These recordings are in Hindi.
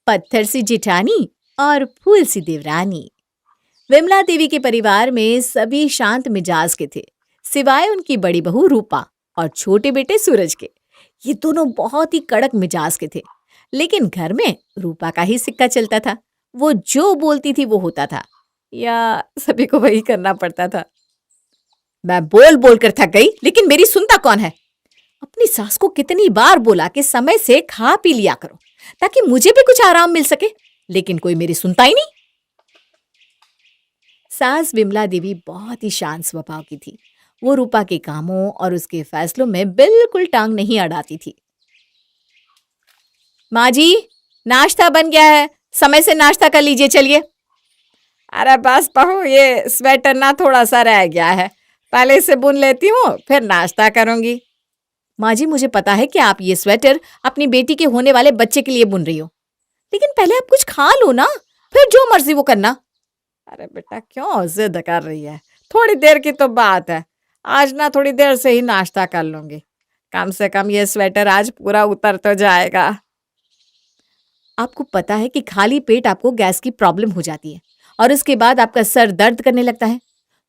पत्थर सी जिठानी और फूल सी देवरानी। विमला देवी के परिवार में सभी शांत मिजाज के थे, सिवाय उनकी बड़ी बहू रूपा और छोटे बेटे सूरज के। ये दोनों बहुत ही कड़क मिजाज के थे, लेकिन घर में रूपा का ही सिक्का चलता था। वो जो बोलती थी वो होता था, या सभी को वही करना पड़ता था। मैं बोल बोल कर थक गई, लेकिन मेरी सुनता कौन है? अपनी सास को कितनी बार बोला कि समय से खा पी लिया करो, ताकि मुझे भी कुछ आराम मिल सके, लेकिन कोई मेरी सुनता ही नहीं। सास विमला देवी बहुत ही शांत स्वभाव की थी। वो रूपा के कामों और उसके फैसलों में बिल्कुल टांग नहीं अड़ाती थी। माँ जी, नाश्ता बन गया है, समय से नाश्ता कर लीजिए, चलिए। अरे बस बहू, ये स्वेटर ना थोड़ा सा रह गया है, पहले इसे बुन लेती हूँ, फिर नाश्ता करूंगी। माँ जी, मुझे पता है कि आप ये स्वेटर अपनी बेटी के होने वाले बच्चे के लिए बुन रही हो, लेकिन पहले आप कुछ खा लो ना, फिर जो मर्जी वो करना। अरे बेटा, क्यों जिद कर रही है? थोड़ी देर की तो बात है, आज ना थोड़ी देर से ही नाश्ता कर लूंगी। कम से कम ये स्वेटर आज पूरा उतर तो जाएगा। आपको पता है कि खाली पेट आपको गैस की प्रॉब्लम हो जाती है और उसके बाद आपका सर दर्द करने लगता है।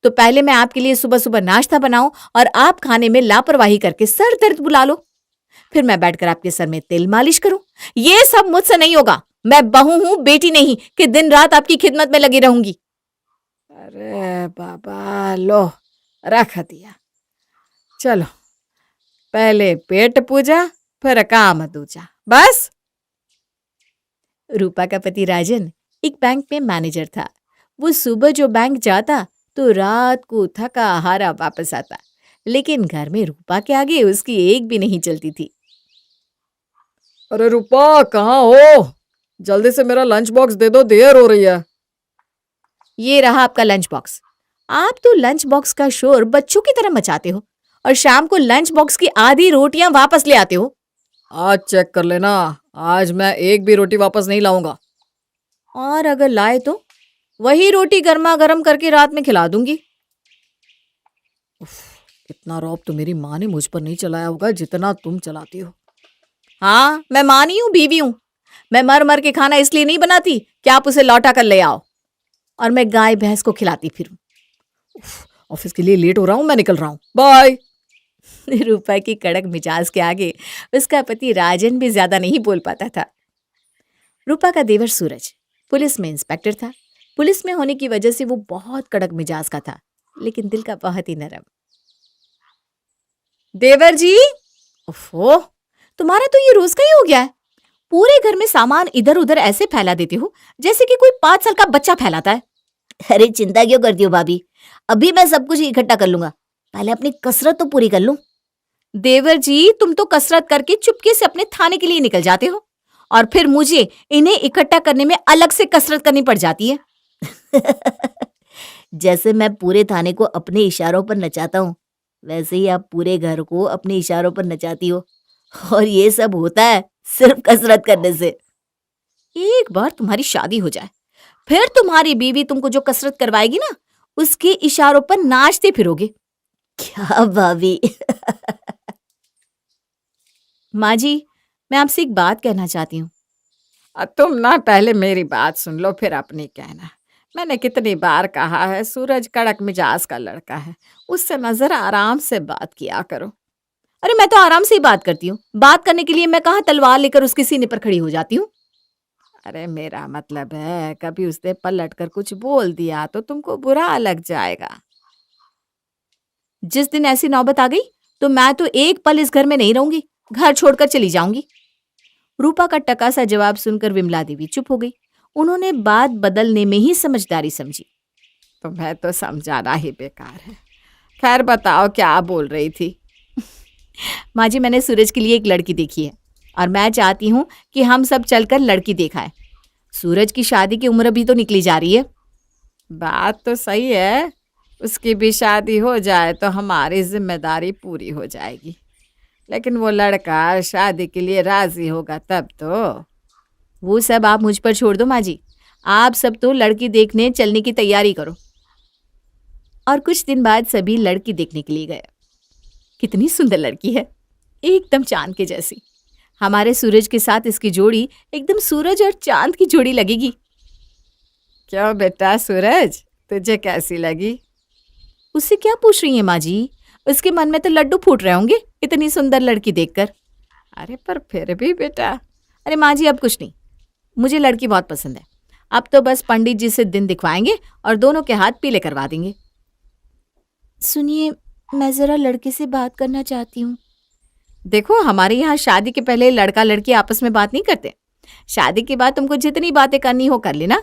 तो पहले मैं आपके लिए सुबह सुबह नाश्ता बनाऊं और आप खाने में लापरवाही करके सर दर्द बुला लो। फिर मैं बैठकर आपके सर में तेल मालिश करूं। ये सब मुझसे नहीं होगा। मैं बहू हूं, बेटी नहीं कि दिन रात आपकी खिदमत में लगी रहूंगी। अरे बाबा, लो रख दिया। चलो, पहले पेट पूजा, फिर काम दूजा, बस। रूपा का पति राजन एक बैंक में मैनेजर था। वो सुबह जो बैंक जाता तो रात को थका हारा वापस आता, लेकिन घर में रूपा के आगे उसकी एक भी नहीं चलती थी। अरे रूपा, कहाँ हो? जल्दी से मेरा लंच बॉक्स दे दो, देर हो रही है। ये रहा आपका लंच बॉक्स। आप तो लंच बॉक्स का शोर बच्चों की तरह मचाते हो और शाम को लंच बॉक्स की आधी रोटियां वापस ले आते हो। आज चेक कर लेना, आज मैं एक भी रोटी वापस नहीं लाऊंगा। और अगर लाए तो वही रोटी गर्मा गर्म करके रात में खिला दूंगी। इतना रौब तो मेरी माँ ने मुझ पर नहीं चलाया होगा जितना तुम चलाती हो। हाँ, मैं माँ नहीं हूँ, बीवी हूँ। मैं मर मर के खाना इसलिए नहीं बनाती कि आप उसे लौटा कर ले आओ और मैं गाय भैंस को खिलाती फिरूं। ऑफिस के लिए लेट हो रहा हूँ, मैं निकल रहा हूँ, बाय। रूपा की कड़क मिजाज के आगे उसका पति राजन भी ज्यादा नहीं बोल पाता था। रूपा का देवर सूरज पुलिस में इंस्पेक्टर था। पुलिस में होने की वजह से वो बहुत कड़क मिजाज का था, लेकिन दिल का बहुत ही नरम। देवर जी, ओफो, तुम्हारा तो ये रोज का ही हो गया है। पूरे घर में सामान इधर उधर ऐसे फैला देते हो जैसे कि कोई 5 साल का बच्चा फैलाता है। अरे चिंता क्यों करती हो भाभी, अभी मैं सब कुछ इकट्ठा कर लूंगा, पहले अपनी कसरत तो पूरी कर लूं। देवर जी, तुम तो कसरत करके चुपके से अपने थाने के लिए निकल जाते हो और फिर मुझे इन्हें इकट्ठा करने में अलग से कसरत करनी पड़ जाती है। जैसे मैं पूरे थाने को अपने इशारों पर नचाता हूँ, वैसे ही आप पूरे घर को अपने इशारों पर नचाती हो, और ये सब होता है सिर्फ कसरत करने से। एक बार तुम्हारी शादी हो जाए, फिर तुम्हारी बीवी तुमको जो कसरत करवाएगी ना, उसके इशारों पर नाचते फिरोगे। क्या भाभी? माँ जी, मैं आपसे एक बात कहना चाहती हूँ। तुम ना पहले मेरी बात सुन लो, फिर अपनी कहना। मैंने कितनी बार कहा है, सूरज कड़क मिजाज का लड़का है, उससे ना जरा आराम से बात किया करो। अरे मैं तो आराम से ही बात करती हूँ, बात करने के लिए मैं कहाँ तलवार लेकर उसके सीने पर खड़ी हो जाती हूँ। अरे मेरा मतलब है, कभी उसने पलट कर कुछ बोल दिया तो तुमको बुरा लग जाएगा। जिस दिन ऐसी नौबत आ गई तो मैं तो एक पल इस घर में नहीं रहूंगी, घर छोड़कर चली जाऊंगी। रूपा का टका सा जवाब सुनकर विमला देवी चुप हो गई। उन्होंने बात बदलने में ही समझदारी समझी। तुम्हें तो समझाना ही बेकार है। खैर बताओ, क्या बोल रही थी? माँ जी, मैंने सूरज के लिए एक लड़की देखी है और मैं चाहती हूँ कि हम सब चलकर लड़की देखाएं। सूरज की शादी की उम्र भी तो निकली जा रही है। बात तो सही है, उसकी भी शादी हो जाए तो हमारी जिम्मेदारी पूरी हो जाएगी, लेकिन वो लड़का शादी के लिए राजी होगा तब तो। वो सब आप मुझ पर छोड़ दो माँ जी, आप सब तो लड़की देखने चलने की तैयारी करो। और कुछ दिन बाद सभी लड़की देखने के लिए गए। कितनी सुंदर लड़की है, एकदम चांद के जैसी। हमारे सूरज के साथ इसकी जोड़ी एकदम सूरज और चांद की जोड़ी लगेगी। क्यों बेटा सूरज, तुझे कैसी लगी? उससे क्या पूछ रही हैं माँ जी? उसके मन में तो लड्डू फूट रहे होंगे इतनी सुंदर लड़की देखकर। अरे पर फिर भी बेटा। अरे माँ जी अब कुछ नहीं, मुझे लड़की बहुत पसंद है। अब तो बस पंडित जी से दिन दिखवाएंगे और दोनों के हाथ पीले करवा देंगे। सुनिए, मैं जरा लड़के से बात करना चाहती हूँ। देखो, हमारे यहाँ शादी के पहले लड़का लड़की आपस में बात नहीं करते। शादी के बाद तुमको जितनी बातें करनी हो कर लेना।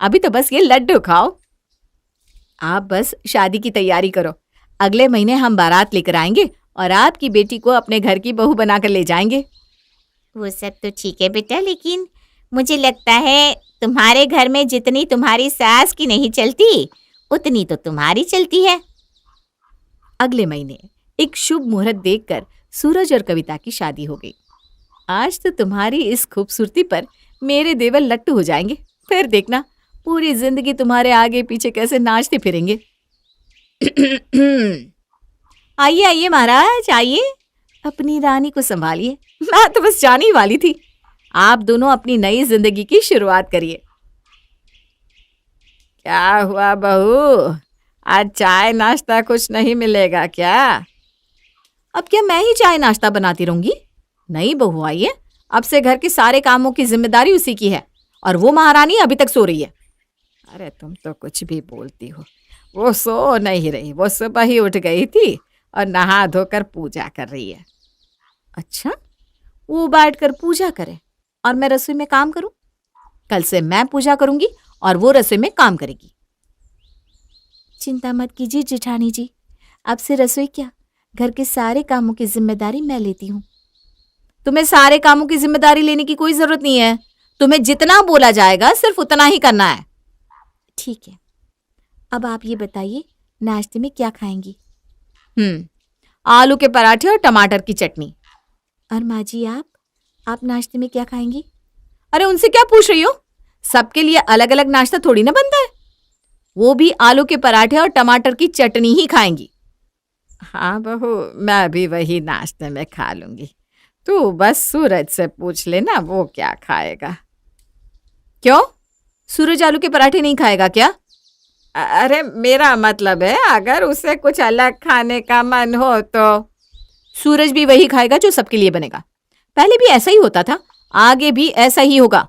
अभी तो बस ये लड्डू खाओ। आप बस शादी की तैयारी करो। अगले महीने हम बारात लेकर आएंगे और आपकी बेटी को अपने घर की बहू बनाकर ले जाएंगे। वो सब तो ठीक है बेटा, लेकिन मुझे लगता है तुम्हारे घर में जितनी तुम्हारी सास की नहीं चलती उतनी तो तुम्हारी चलती है। अगले महीने एक शुभ मुहूर्त देखकर सूरज और कविता की शादी हो गई। आज तो तुम्हारी इस खूबसूरती पर मेरे देवर लट्टू हो जाएंगे। फिर देखना, पूरी जिंदगी तुम्हारे आगे पीछे कैसे नाचते फिरेंगे। आइए आइए महाराज, आइए, अपनी रानी को संभालिए। मैं तो बस जाने ही वाली थी। आप दोनों अपनी नई जिंदगी की शुरुआत करिए। क्या हुआ बहू, आज चाय नाश्ता कुछ नहीं मिलेगा क्या? अब क्या मैं ही चाय नाश्ता बनाती रहूंगी? नहीं बहू, आइए, अब से घर के सारे कामों की जिम्मेदारी उसी की है और वो महारानी अभी तक सो रही है। अरे तुम तो कुछ भी बोलती हो। वो सो नहीं रही, वो सुबह ही उठ गई थी और नहा धोकर पूजा कर रही है। अच्छा, वो बैठकर पूजा करे और मैं रसोई में काम करूं? कल से मैं पूजा करूंगी और वो रसोई में काम करेगी। चिंता मत कीजिए जेठानी जी, अब से रसोई क्या, घर के सारे कामों की जिम्मेदारी मैं लेती हूँ। तुम्हें सारे कामों की जिम्मेदारी लेने की कोई जरूरत नहीं है। तुम्हें जितना बोला जाएगा सिर्फ उतना ही करना है। ठीक है, अब आप ये बताइए, नाश्ते में क्या खाएंगी? आलू के पराठे और टमाटर की चटनी। और माँ जी आप नाश्ते में क्या खाएंगी? अरे उनसे क्या पूछ रही हो? सबके लिए अलग अलग नाश्ता थोड़ी ना बनता है। वो भी आलू के पराठे और टमाटर की चटनी ही खाएंगी। हाँ बहू, मैं भी वही नाश्ते में खा लूंगी। तू बस सूरज से पूछ लेना वो क्या खाएगा। क्यों, सूरज आलू के पराठे नहीं खाएगा क्या? अरे मेरा मतलब है, अगर उसे कुछ अलग खाने का मन हो तो। सूरज भी वही खाएगा जो सबके लिए बनेगा। पहले भी ऐसा ही होता था, आगे भी ऐसा ही होगा।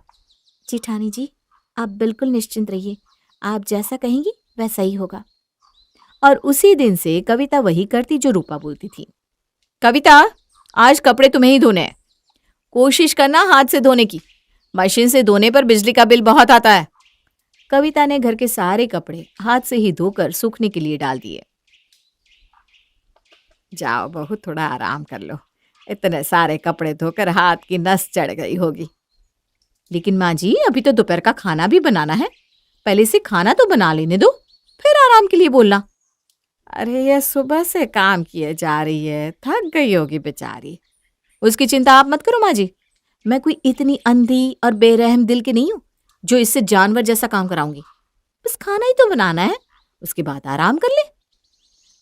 जेठानी जी, आप बिल्कुल निश्चिंत रहिए, आप जैसा कहेंगी वैसा ही होगा। और उसी दिन से कविता वही करती जो रूपा बोलती थी। कविता, आज कपड़े तुम्हें ही धोने हैं। कोशिश करना हाथ से धोने की, मशीन से धोने पर बिजली का बिल बहुत आता है। कविता ने घर के सारे कपड़े हाथ से ही धोकर सूखने के लिए डाल दिए। जाओ बहू, थोड़ा आराम कर लो, इतने सारे कपड़े धोकर हाथ की नस चढ़ गई होगी। लेकिन माँ जी, अभी तो दोपहर का खाना भी बनाना है, पहले से खाना तो बना लेने दो, फिर आराम के लिए बोलना। अरे ये सुबह से काम किए जा रही है, थक गई होगी बेचारी। उसकी चिंता आप मत करो माँ जी, मैं कोई इतनी अंधी और बेरहम दिल की नहीं हूं जो इससे जानवर जैसा काम कराऊंगी। बस खाना ही तो बनाना है, उसके बाद आराम कर ले।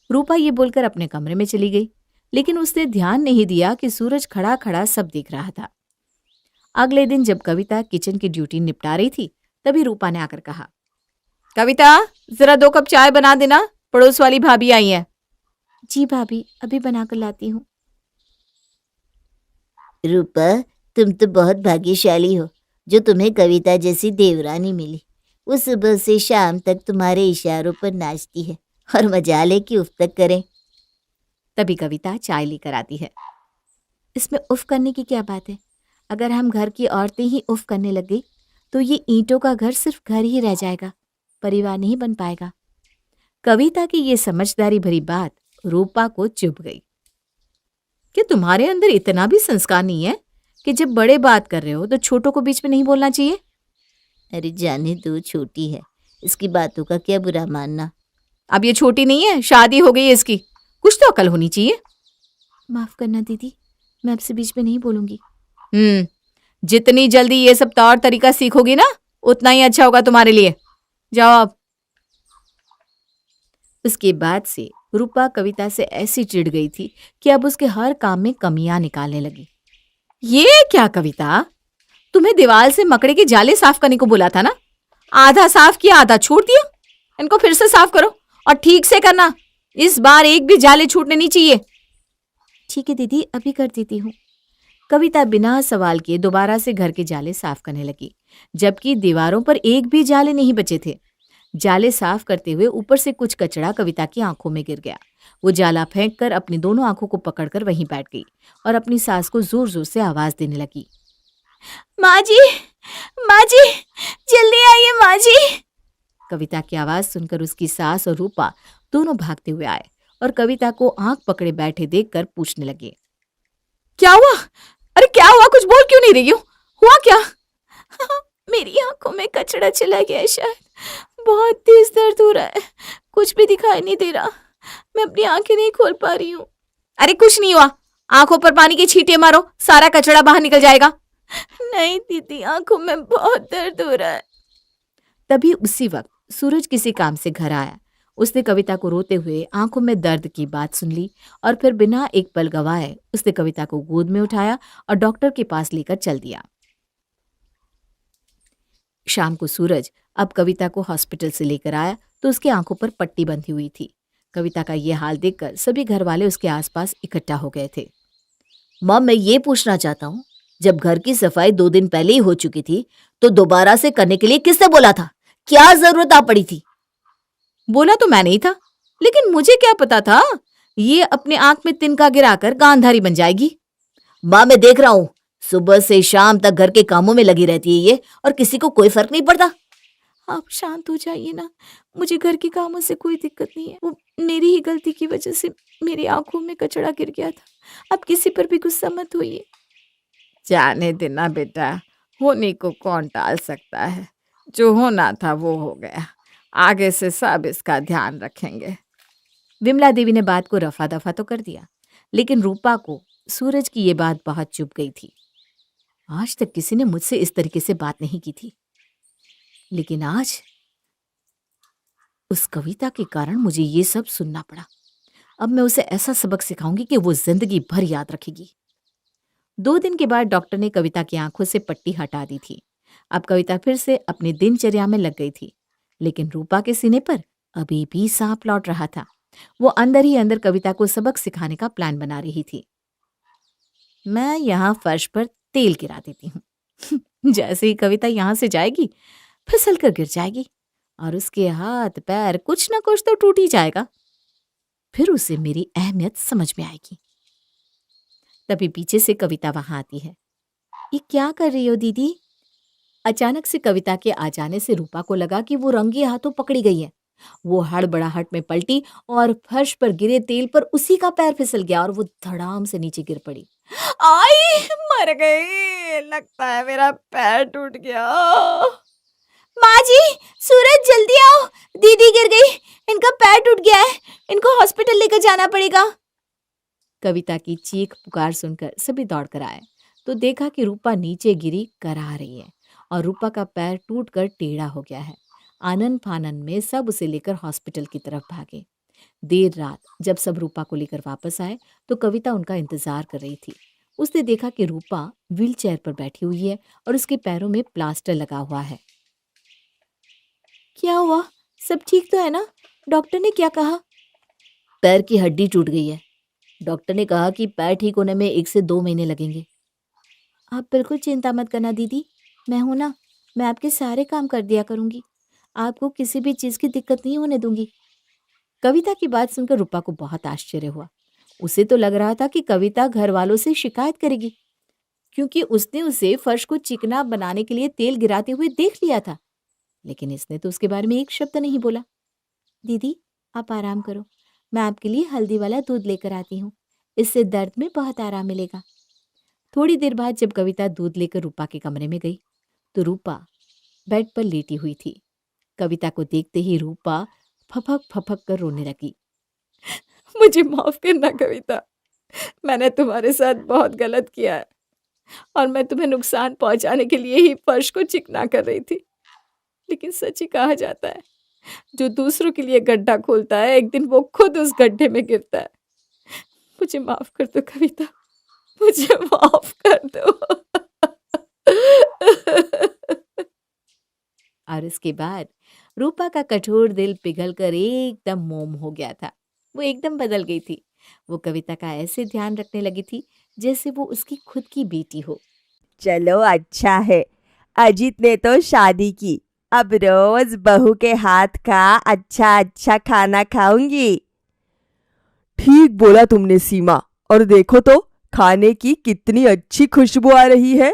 रूपा ये बोलकर अपने कमरे में चली गई, लेकिन उसने ध्यान नहीं दिया कि सूरज खड़ा खड़ा सब देख रहा था। अगले दिन जब कविता किचन की ड्यूटी निपटा रही थी, तभी रूपा ने आकर कहा, कविता जरा 2 कप चाय बना देना, पड़ोस वाली भाभी आई है। जी भाभी, अभी बनाकर लाती हूँ। रूपा, तुम तो बहुत भाग्यशाली हो जो तुम्हें कविता जैसी देवरानी मिली। वो सुबह से शाम तक तुम्हारे इशारों पर नाचती है और मजाले की उफ तक करे। तभी कविता चाय लेकर आती है। इसमें उफ करने की क्या बात है? अगर हम घर की औरतें ही उफ करने लग गई तो ये ईंटों का घर सिर्फ घर ही रह जाएगा, परिवार नहीं बन पाएगा। कविता की ये समझदारी भरी बात रूपा को चुभ गई। कि तुम्हारे अंदर इतना भी संस्कार नहीं है कि जब बड़े बात कर रहे हो तो छोटों को बीच में नहीं बोलना चाहिए? अरे जाने दो, छोटी है, इसकी बातों का क्या बुरा मानना। अब ये छोटी नहीं है, शादी हो गई है इसकी, कुछ तो अकल होनी चाहिए। माफ करना दीदी, मैं आपसे बीच में नहीं बोलूंगी। जितनी जल्दी ये सब तौर तरीका सीखोगी ना, उतना ही अच्छा होगा तुम्हारे लिए। जाओ अब। उसके बाद से रूपा कविता से ऐसी चिढ़ गई थी कि अब उसके हर काम में कमियां निकालने लगी। ये क्या कविता, तुम्हें दीवार से मकड़े के जाले साफ करने को बोला था ना, आधा साफ किया आधा छोड़ दिया। इनको फिर से साफ करो और ठीक से करना, इस बार एक भी जाले छूटने नहीं चाहिए। ठीक है दीदी, अभी कर देती हूँ। कविता बिना सवाल किए दोबारा से घर के जाले साफ करने लगी, जबकि दीवारों पर एक भी जाले नहीं बचे थे। जाले साफ करते हुए ऊपर से कुछ कचरा कविता की आंखों में गिर गया। वो जाला फेंक कर अपनी दोनों आंखों को पकड़कर वहीं बैठ गई और अपनी सास को जोर जोर से आवाज देने लगी। माँ जी, माँ जी, जल्दी आइए माँ जी। कविता की आवाज सुनकर उसकी सास और रूपा दोनों भागते हुए आए और कविता को आंख पकड़े बैठे देखकर पूछने लगे, क्या हुआ? अरे क्या हुआ, कुछ बोल क्यों नहीं रही हो? हुआ क्या? मेरी आंखों में कचरा चला गया है शायद, बहुत तेज दर्द हो रहा है, कुछ भी दिखाई नहीं दे रहा, मैं अपनी आंखें नहीं खोल पा रही हूँ। अरे कुछ नहीं हुआ, आंखों पर पानी की छींटे मारो, सारा कचरा बाहर निकल जाएगा। नहीं दीदी, आंखों में बहुत दर्द हो रहा है। तभी उसी वक्त सूरज किसी काम से घर आया। उसने कविता को रोते हुए आंखों में दर्द की बात सुन ली और फिर बिना एक पल गवाए उसने कविता को गोद में उठाया और डॉक्टर के पास लेकर चल दिया। शाम को सूरज अब कविता को हॉस्पिटल से लेकर आया तो उसकी आंखों पर पट्टी बंधी हुई थी। कविता का यह हाल देखकर सभी घर वाले उसके आसपास इकट्ठा हो गए थे। माँ, मैं ये पूछना चाहता हूँ, जब घर की सफाई 2 दिन पहले ही हो चुकी थी तो दोबारा से करने के लिए किसने बोला था? क्या जरूरत आ पड़ी थी? बोला तो मैं नहीं था, लेकिन मुझे क्या पता था ये अपने आंख में तिनका गिराकर गांधारी बन जाएगी। माँ, मैं देख रहा हूँ, सुबह से शाम तक घर के कामों में लगी रहती है ये, और किसी को कोई फर्क नहीं पड़ता। आप शांत हो जाइए ना, मुझे घर के कामों से कोई दिक्कत नहीं है, वो मेरी ही गलती की वजह से मेरी आंखों में कचरा गिर गया था, आप किसी पर भी गुस्सा मत होइए। जाने देना बेटा, होने को कौन टाल सकता है, जो होना था वो हो गया, आगे से सब इसका ध्यान रखेंगे। विमला देवी ने बात को रफा दफा तो कर दिया, लेकिन रूपा को सूरज की ये बात बहुत चुभ गई थी। आज तक किसी ने मुझसे इस तरीके से बात नहीं की थी, लेकिन आज उस कविता के कारण मुझे ये सब सुनना पड़ा। अब मैं उसे ऐसा सबक सिखाऊंगी कि वो जिंदगी भर याद रखेगी। 2 दिन के बाद डॉक्टर ने कविता की आंखों से पट्टी हटा दी थी। अब कविता फिर से अपनी दिनचर्या में लग गई थी, लेकिन रूपा के सीने पर अभी भी सांप लौट रहा था। वो अंदर ही अंदर कविता को सबक सिखाने का प्लान बना रही थी। मैं यहाँ फर्श पर तेल गिरा देती हूँ। जैसे ही कविता यहाँ से जाएगी फिसल कर गिर जाएगी और उसके हाथ पैर कुछ ना कुछ तो टूट ही जाएगा, फिर उसे मेरी अहमियत समझ में आएगी। तभी पीछे से कविता वहां आती है। ये क्या कर रही हो दीदी? अचानक से कविता के आ जाने से रूपा को लगा कि वो रंगे हाथों पकड़ी गई है। वो हड़बड़ाहट में पलटी और फर्श पर गिरे तेल पर उसी का पैर फिसल गया और वो धड़ाम से नीचे गिर पड़ी। आई, मर गई, लगता है मेरा पैर टूट गया। माँ जी, सूरज जल्दी आओ, दीदी गिर गई, इनका पैर टूट गया है, इनको हॉस्पिटल लेकर जाना पड़ेगा। कविता की चीख पुकार सुनकर सभी दौड़कर आए तो देखा कि रूपा नीचे गिरी करा रही है और रूपा का पैर टूटकर टेढ़ा हो गया है। आनन फानन में सब उसे लेकर हॉस्पिटल की तरफ भागे। देर रात जब सब रूपा को लेकर वापस आए तो कविता उनका इंतजार कर रही थी। उसने देखा कि रूपा व्हीलचेयर पर बैठी हुई है और उसके पैरों में प्लास्टर लगा हुआ है। क्या हुआ, सब ठीक तो है ना? डॉक्टर ने क्या कहा? पैर की हड्डी टूट गई है। डॉक्टर ने कहा कि पैर ठीक होने में 1 से 2 महीने लगेंगे। आप बिल्कुल चिंता मत करना दीदी, मैं हूं ना, मैं आपके सारे काम कर दिया करूंगी, आपको किसी भी चीज की दिक्कत नहीं होने दूंगी। कविता की बात सुनकर रूपा को बहुत आश्चर्य हुआ। उसे तो लग रहा था कि कविता घर वालों से शिकायत करेगी, क्योंकि उसने उसे फर्श को चिकना बनाने के लिए तेल गिराते हुए देख लिया था, लेकिन इसने तो उसके बारे में एक शब्द नहीं बोला। दीदी आप आराम करो, मैं आपके लिए हल्दी वाला दूध लेकर आती हूँ, इससे दर्द में बहुत आराम मिलेगा। थोड़ी देर बाद जब कविता दूध लेकर रूपा के कमरे में गई तो रूपा बेड पर लेटी हुई थी। कविता को देखते ही रूपा फपक फपक कर रोने लगी। मुझे माफ करना कविता, मैंने तुम्हारे साथ बहुत गलत किया है और मैं तुम्हें नुकसान पहुंचाने के लिए ही फर्श को चिकना कर रही थी, लेकिन सच ही कहा जाता है, जो दूसरों के लिए गड्ढा खोलता है एक दिन वो खुद उस गड्ढे में गिरता है। मुझे माफ कर दो कविता, मुझे माफ कर दो। और उसके बाद रूपा का कठोर दिल पिघलकर एकदम मोम हो गया था। वो एकदम बदल गई थी। वो कविता का ऐसे ध्यान रखने लगी थी जैसे वो उसकी खुद की बेटी हो। चलो अच्छा है, अजीत ने तो शादी की, अब रोज बहू के हाथ का अच्छा अच्छा खाना खाऊंगी। ठीक बोला तुमने सीमा, और देखो तो खाने की कितनी अच्छी खुशबू आ रही है।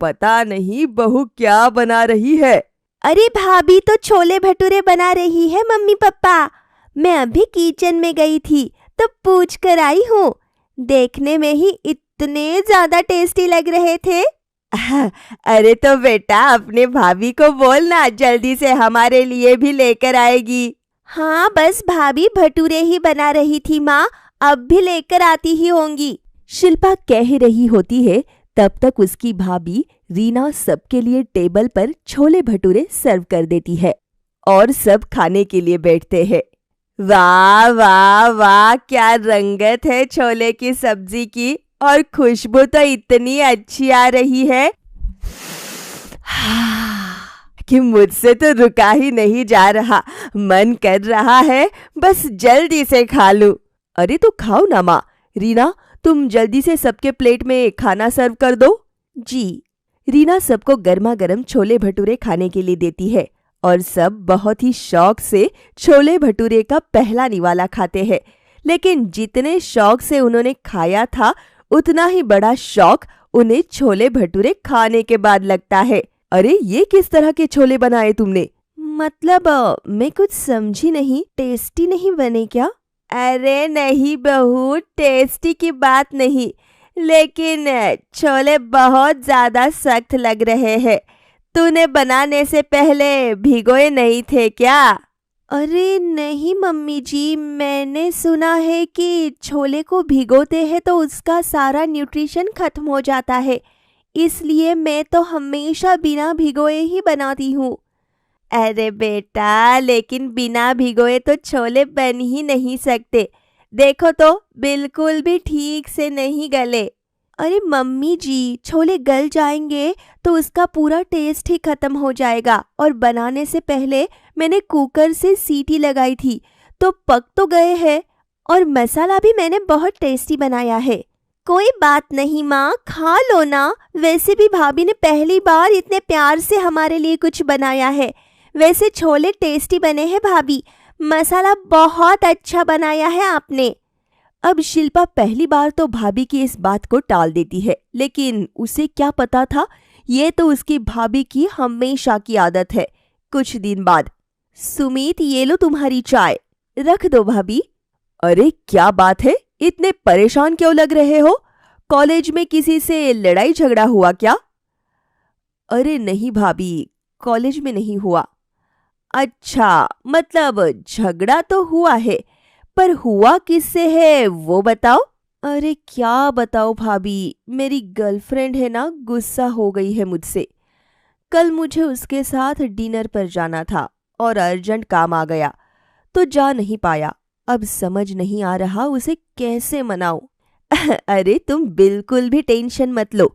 पता नहीं बहू क्या बना रही है। अरे भाभी तो छोले भटूरे बना रही है मम्मी पापा। मैं अभी किचन में गई थी तो पूछ कर आई हूँ। देखने में ही इतने ज्यादा टेस्टी लग रहे थे। अरे तो बेटा अपने भाभी को बोलना जल्दी से हमारे लिए भी लेकर आएगी। हाँ बस भाभी भटूरे ही बना रही थी माँ, अब भी लेकर आती ही होंगी। शिल्पा कह रही होती है, तब तक उसकी भाभी रीना सबके लिए टेबल पर छोले भटूरे सर्व कर देती है और सब खाने के लिए बैठते हैं। वाह वाह वाह, क्या रंगत है छोले की सब्जी की, और खुशबू तो इतनी अच्छी आ रही है कि मुझसे तो रुका ही नहीं जा रहा। मन कर रहा है बस जल्दी से खा लूं। अरे तो खाओ ना माँ। रीना, तुम जल्दी से सबके प्लेट में खाना सर्व कर दो। जी। रीना सबको गर्मा गर्म छोले भटूरे खाने के लिए देती है और सब बहुत ही शौक से छोले भटूरे का पहला निवाला खाते हैं। लेकिन जितने शौक से उन्होंने खाया था, उतना ही बड़ा शौक उन्हें छोले भटूरे खाने के बाद लगता है। अरे ये किस तरह के छोले बनाए तुमने? मतलब मैं कुछ समझी नहीं, टेस्टी नहीं बने क्या? अरे नहीं बहू, टेस्टी की बात नहीं, लेकिन छोले बहुत ज्यादा सख्त लग रहे हैं। तूने बनाने से पहले भिगोए नहीं थे क्या? अरे नहीं मम्मी जी, मैंने सुना है कि छोले को भिगोते हैं तो उसका सारा न्यूट्रिशन खत्म हो जाता है, इसलिए मैं तो हमेशा बिना भिगोए ही बनाती हूँ। अरे बेटा, लेकिन बिना भिगोए तो छोले बन ही नहीं सकते। देखो तो बिल्कुल भी ठीक से नहीं गले। अरे मम्मी जी, छोले गल जाएंगे तो उसका पूरा टेस्ट ही खत्म हो जाएगा, और बनाने से पहले मैंने कुकर से सीटी लगाई थी तो पक तो गए हैं, और मसाला भी मैंने बहुत टेस्टी बनाया है। कोई बात नहीं माँ, खा लो ना। वैसे भी भाभी ने पहली बार इतने प्यार से हमारे लिए कुछ बनाया है। वैसे छोले टेस्टी बने हैं भाभी, मसाला बहुत अच्छा बनाया है आपने। अब शिल्पा पहली बार तो भाभी की इस बात को टाल देती है, लेकिन उसे क्या पता था, ये तो उसकी भाभी की हमेशा की आदत है। कुछ दिन बाद, सुमित ये लो तुम्हारी चाय। रख दो भाभी। अरे क्या बात है, इतने परेशान क्यों लग रहे हो? कॉलेज में किसी से लड़ाई झगड़ा हुआ क्या? अरे नहीं भाभी, कॉलेज में नहीं हुआ। अच्छा, मतलब झगड़ा तो हुआ है, पर हुआ किससे है वो बताओ। अरे क्या बताओ भाभी, मेरी गर्लफ्रेंड है ना, गुस्सा हो गई है मुझसे। कल मुझे उसके साथ डिनर पर जाना था और अर्जेंट काम आ गया तो जा नहीं पाया। अब समझ नहीं आ रहा उसे कैसे मनाऊं। अरे तुम बिल्कुल भी टेंशन मत लो।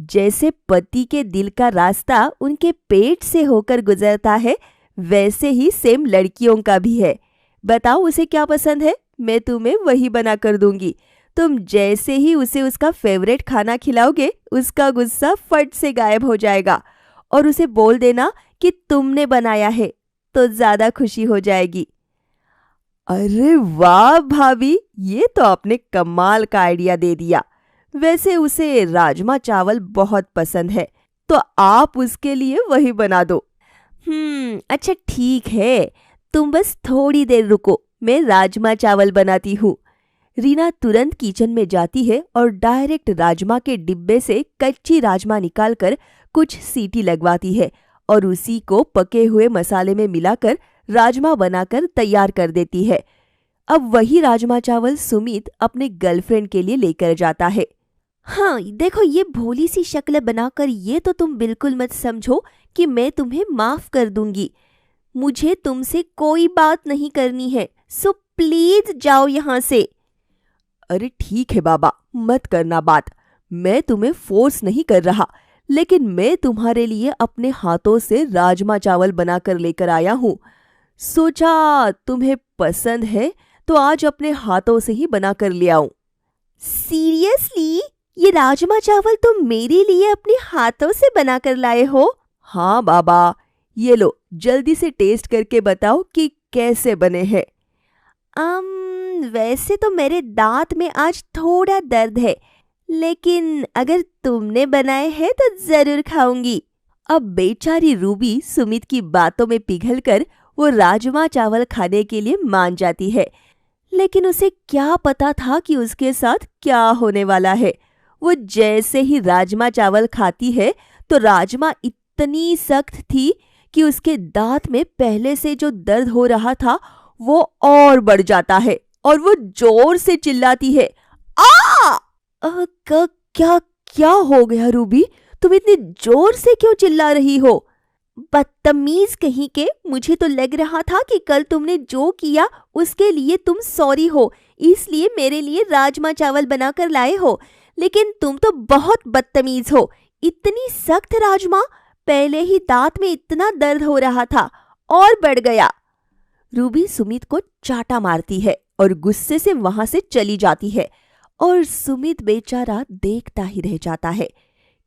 जैसे पति के दिल का रास्ता उनके पेट से होकर गुजरता है, वैसे ही सेम लड़कियों का भी है। बताओ उसे क्या पसंद है, मैं तुम्हें वही बना कर दूंगी। तुम जैसे ही उसे उसका फेवरेट खाना खिलाओगे, उसका गुस्सा फट से गायब हो जाएगा, और उसे बोल देना कि तुमने बनाया है, तो ज्यादा खुशी हो जाएगी। अरे वाह भाभी, ये तो आपने कमाल का आइडिया दे दिया। वैसे उसे राजमा चावल बहुत पसंद है, तो आप उसके लिए वही बना दो। अच्छा ठीक है, तुम बस थोड़ी देर रुको, मैं राजमा चावल बनाती हूँ। रीना तुरंत किचन में जाती है और डायरेक्ट राजमा के डिब्बे से कच्ची राजमा निकालकर कुछ सीटी लगवाती है और उसी को पके हुए मसाले में मिलाकर राजमा बनाकर तैयार कर देती है। अब वही राजमा चावल सुमित अपने गर्लफ्रेंड के लिए लेकर जाता है। हाँ देखो, ये भोली सी शक्ल बनाकर ये तो तुम बिल्कुल मत समझो कि मैं तुम्हें माफ कर दूंगी। मुझे तुमसे कोई बात नहीं करनी है, सो प्लीज जाओ यहाँ से। अरे ठीक है बाबा, मत करना बात। मैं तुम्हें फोर्स नहीं कर रहा, लेकिन मैं तुम्हारे लिए अपने हाथों से राजमा चावल बनाकर लेकर आया हूँ। सोचा तुम्हें पसंद है तो आज अपने हाथों से ही बनाकर ले आऊं। सीरियसली? ये राजमा चावल तुम मेरे लिए अपने हाथों से बनाकर लाए हो? हाँ बाबा, ये लो, जल्दी से टेस्ट करके बताओ कि कैसे बने हैं। वैसे तो मेरे दांत में आज थोड़ा दर्द है, लेकिन अगर तुमने बनाए हैं तो जरूर खाऊंगी। अब बेचारी रूबी सुमित की बातों में पिघलकर वो राजमा चावल खाने के लिए मान जाती है, लेकिन उसे क्या पता था कि उसके साथ क्या होने वाला है। वो जैसे ही राजमा चावल खाती है तो राजमा इतनी सख्त थी कि उसके दांत में पहले से जो दर्द हो रहा था वो और बढ़ जाता है और वो जोर से चिल्लाती है, आ! क्या क्या हो गया रूबी? तुम इतनी जोर से क्यों चिल्ला रही हो? बदतमीज कहीं के, मुझे तो लग रहा था कि कल तुमने जो किया उसके लिए तुम सॉरी हो, इसलिए मेरे लिए राजमा चावल बनाकर लाए हो, लेकिन तुम तो बहुत बदतमीज हो। इतनी सख्त राजमा, पहले ही दांत में इतना दर्द हो रहा था और बढ़ गया। रूबी सुमित को चाटा मारती है और गुस्से से वहां से चली जाती है और सुमित बेचारा देखता ही रह जाता है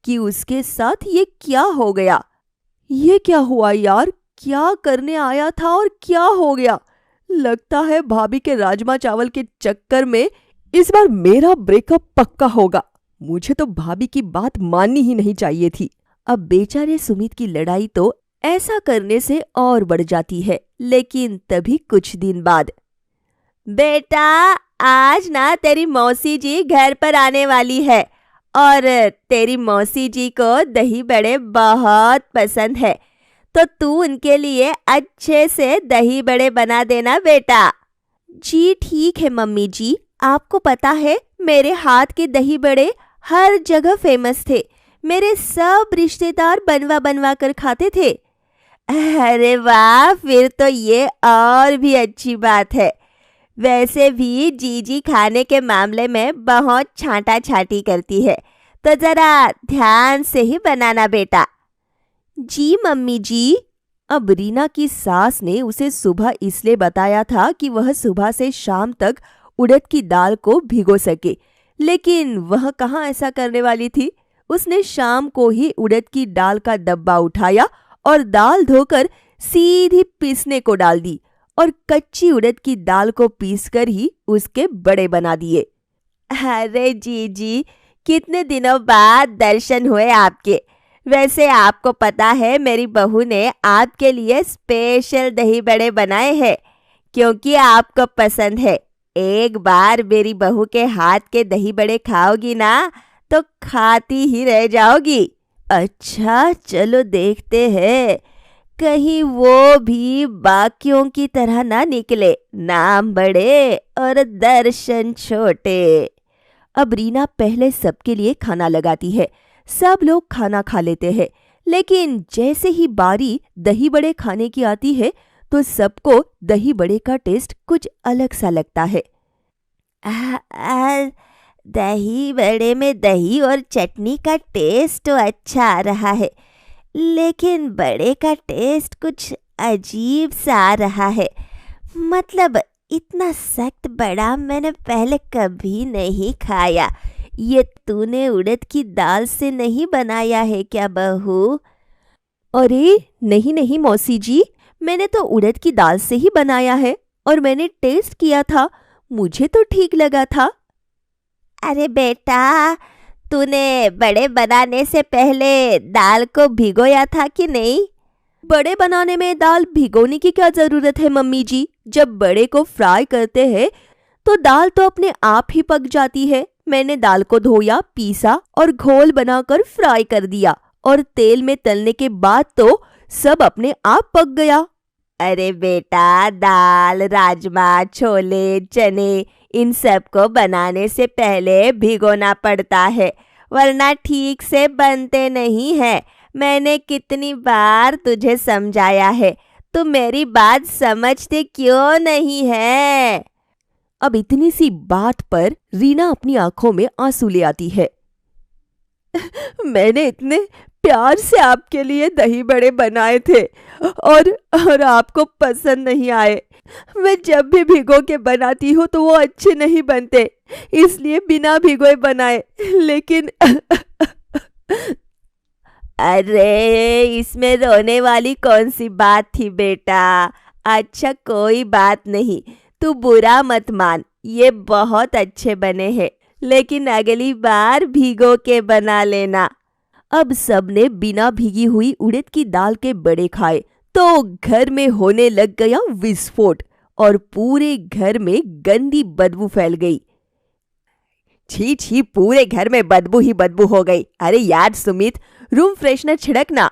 कि उसके साथ ये क्या हो गया। ये क्या हुआ यार? क्या करने आया था और क्या हो गया? लगता है भाभी के राजमा चावल के चक्कर में इस बार मेरा ब्रेकअप पक्का होगा। मुझे तो भाभी की बात माननी ही नहीं चाहिए थी। अब बेचारे सुमित की लड़ाई तो ऐसा करने से और बढ़ जाती है, लेकिन तभी कुछ दिन बाद, बेटा आज ना तेरी मौसी जी घर पर आने वाली है और तेरी मौसी जी को दही बड़े बहुत पसंद है, तो तू उनके लिए अच्छे से दही बड़े बना देना बेटा। जी ठीक है मम्मी जी, आपको पता है मेरे हाथ के दही बड़े हर जगह फेमस थे, मेरे सब रिश्तेदार बनवा बनवा कर खाते थे। अरे वाह, फिर तो ये और भी अच्छी बात है। वैसे भी जीजी खाने के मामले में बहुत छांटा छाटी करती है, तो जरा ध्यान से ही बनाना बेटा। जी मम्मी जी। अब रीना की सास ने उसे सुबह इसलिए बताया था कि वह सुबह से शाम तक उड़द की दाल को भिगो सके, लेकिन वह कहाँ ऐसा करने वाली थी। उसने शाम को ही उड़द की दाल का डब्बा उठाया और दाल धोकर सीधी पीसने को डाल दी और कच्ची उड़द की दाल को पीसकर ही उसके बड़े बना दिए। अरे जीजी, कितने दिनों बाद दर्शन हुए आपके। वैसे आपको पता है मेरी बहू ने आपके लिए स्पेशल दही बड़े बनाए हैं, क्योंकि आपको पसंद है। एक बार मेरी बहू के हाथ के दही बड़े खाओगी ना तो खाती ही रह जाओगी। अच्छा चलो देखते हैं, कहीं वो भी बाकियों की तरह ना निकले, नाम बड़े और दर्शन छोटे। अब रीना पहले सबके लिए खाना लगाती है, सब लोग खाना खा लेते हैं, लेकिन जैसे ही बारी दही बड़े खाने की आती है तो सबको दही बड़े का टेस्ट कुछ अलग सा लगता है। दही बड़े में दही और चटनी का टेस्ट तो अच्छा आ रहा है, लेकिन बड़े का टेस्ट कुछ अजीब सा आ रहा है। मतलब इतना सख्त बड़ा मैंने पहले कभी नहीं खाया। ये तूने उड़द की दाल से नहीं बनाया है क्या बहू? अरे नहीं नहीं मौसी जी, मैंने तो उड़द की दाल से ही बनाया है और मैंने टेस्ट किया था, मुझे तो ठीक लगा था। अरे बेटा, तूने बड़े बनाने से पहले दाल को भिगोया था कि नहीं? बड़े बनाने में दाल भिगोने की क्या जरूरत है मम्मी जी? जब बड़े को फ्राई करते हैं तो दाल तो अपने आप ही पक जाती है। मैंने दाल को धोया, पीसा और घोल बनाकर फ्राई कर दिया और तेल में तलने के बाद तो सब अपने आप पक गया। अरे बेटा, दाल, राजमा, छोले, चने, इन सब को बनाने से पहले भिगोना पड़ता है, वरना ठीक से बनते नहीं है। मैंने कितनी बार तुझे समझाया है, तू मेरी बात समझते क्यों नहीं है? अब इतनी सी बात पर रीना अपनी आंखों में आंसू ले आती है। मैंने इतने प्यार से आपके लिए दही बड़े बनाए थे और आपको पसंद नहीं आए। मैं जब भी भिगो के बनाती हूँ तो वो अच्छे नहीं बनते, इसलिए बिना भिगोए बनाए। लेकिन अरे इसमें रोने वाली कौन सी बात थी बेटा? अच्छा कोई बात नहीं, तू बुरा मत मान, ये बहुत अच्छे बने हैं, लेकिन अगली बार भिगो के बना लेना। अब सबने बिना भीगी हुई उड़द की दाल के बड़े खाए तो घर में होने लग गया विस्फोट और पूरे घर में गंदी बदबू फैल गई। छी छी, पूरे घर में बदबू ही बदबू हो गई। अरे यार सुमित, रूम फ्रेशनर छिड़क ना।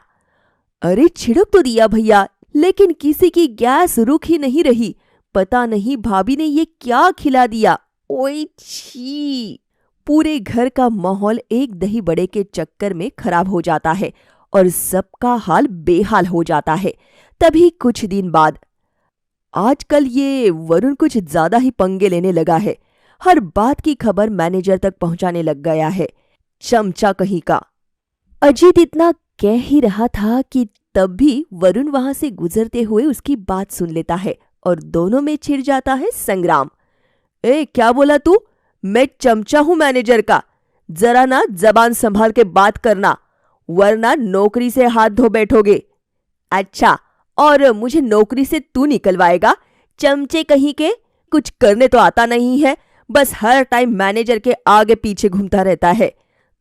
अरे छिड़क तो दिया भैया, लेकिन किसी की गैस रुक ही नहीं रही। पता नहीं भाभी ने ये क्या खिला दिया। ओए छी। पूरे घर का माहौल एक दही बड़े के चक्कर में खराब हो जाता है और सबका हाल बेहाल हो जाता है। तभी कुछ दिन बाद, आजकल ये वरुण कुछ ज्यादा ही पंगे लेने लगा है। हर बात की खबर मैनेजर तक पहुंचाने लग गया है। चमचा कहीं का। अजीत इतना कह ही रहा था कि तब भी वरुण वहां से गुजरते हुए उसकी बात सुन लेता है और दोनों में छिड़ जाता है संग्राम। ए क्या बोला तू? मैं चमचा हूं मैनेजर का? जरा ना जबान संभाल के बात करना, वरना नौकरी से हाथ धो बैठोगे। अच्छा, और मुझे नौकरी से तू निकलवाएगा? चमचे कहीं के, कुछ करने तो आता नहीं है, बस हर टाइम मैनेजर के आगे पीछे घूमता रहता है।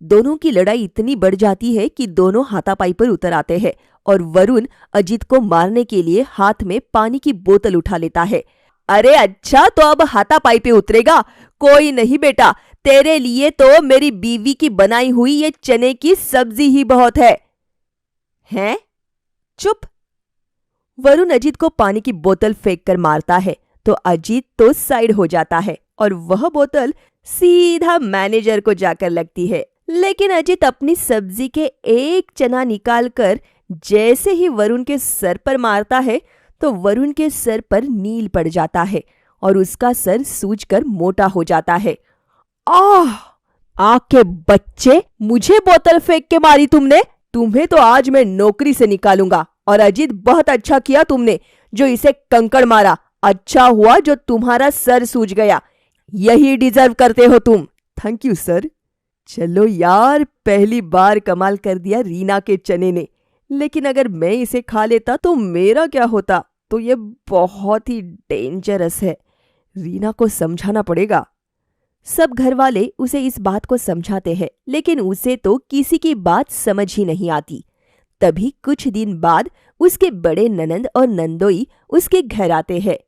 दोनों की लड़ाई इतनी बढ़ जाती है कि दोनों हाथापाई पर उतर आते हैं और वरुण अजीत को मारने के लिए हाथ में पानी की बोतल उठा लेता है। अरे अच्छा, तो अब हाथापाई पे उतरेगा? कोई नहीं बेटा, तेरे लिए तो मेरी बीवी की बनाई हुई ये चने की सब्जी ही बहुत है। हैं? चुप। वरुण अजीत को पानी की बोतल फेंक कर मारता है तो अजीत तो साइड हो जाता है और वह बोतल सीधा मैनेजर को जाकर लगती है। लेकिन अजीत अपनी सब्जी के एक चना निकालकर जैसे ही वरुण के सर पर मारता है तो वरुण के सर पर नील पड़ जाता है और उसका सर सूजकर मोटा हो जाता है। आह! आग के बच्चे, मुझे बोतल फेंक के मारी तुमने? तुम्हें तो आज मैं नौकरी से निकालूंगा। और अजीत, बहुत अच्छा किया तुमने जो इसे कंकड़ मारा। अच्छा हुआ जो तुम्हारा सर सूज गया, यही डिजर्व करते हो तुम। Thank you sir. चलो यार, पहली बार कमाल कर दिया रीना के चने ने। लेकिन अगर मैं इसे खा लेता तो मेरा क्या होता? तो ये बहुत ही डेंजरस है, रीना को समझाना पड़ेगा। सब घर वाले उसे इस बात को समझाते हैं, लेकिन उसे तो किसी की बात समझ ही नहीं आती। तभी कुछ दिन बाद उसके बड़े ननंद और नंदोई उसके घर आते हैं।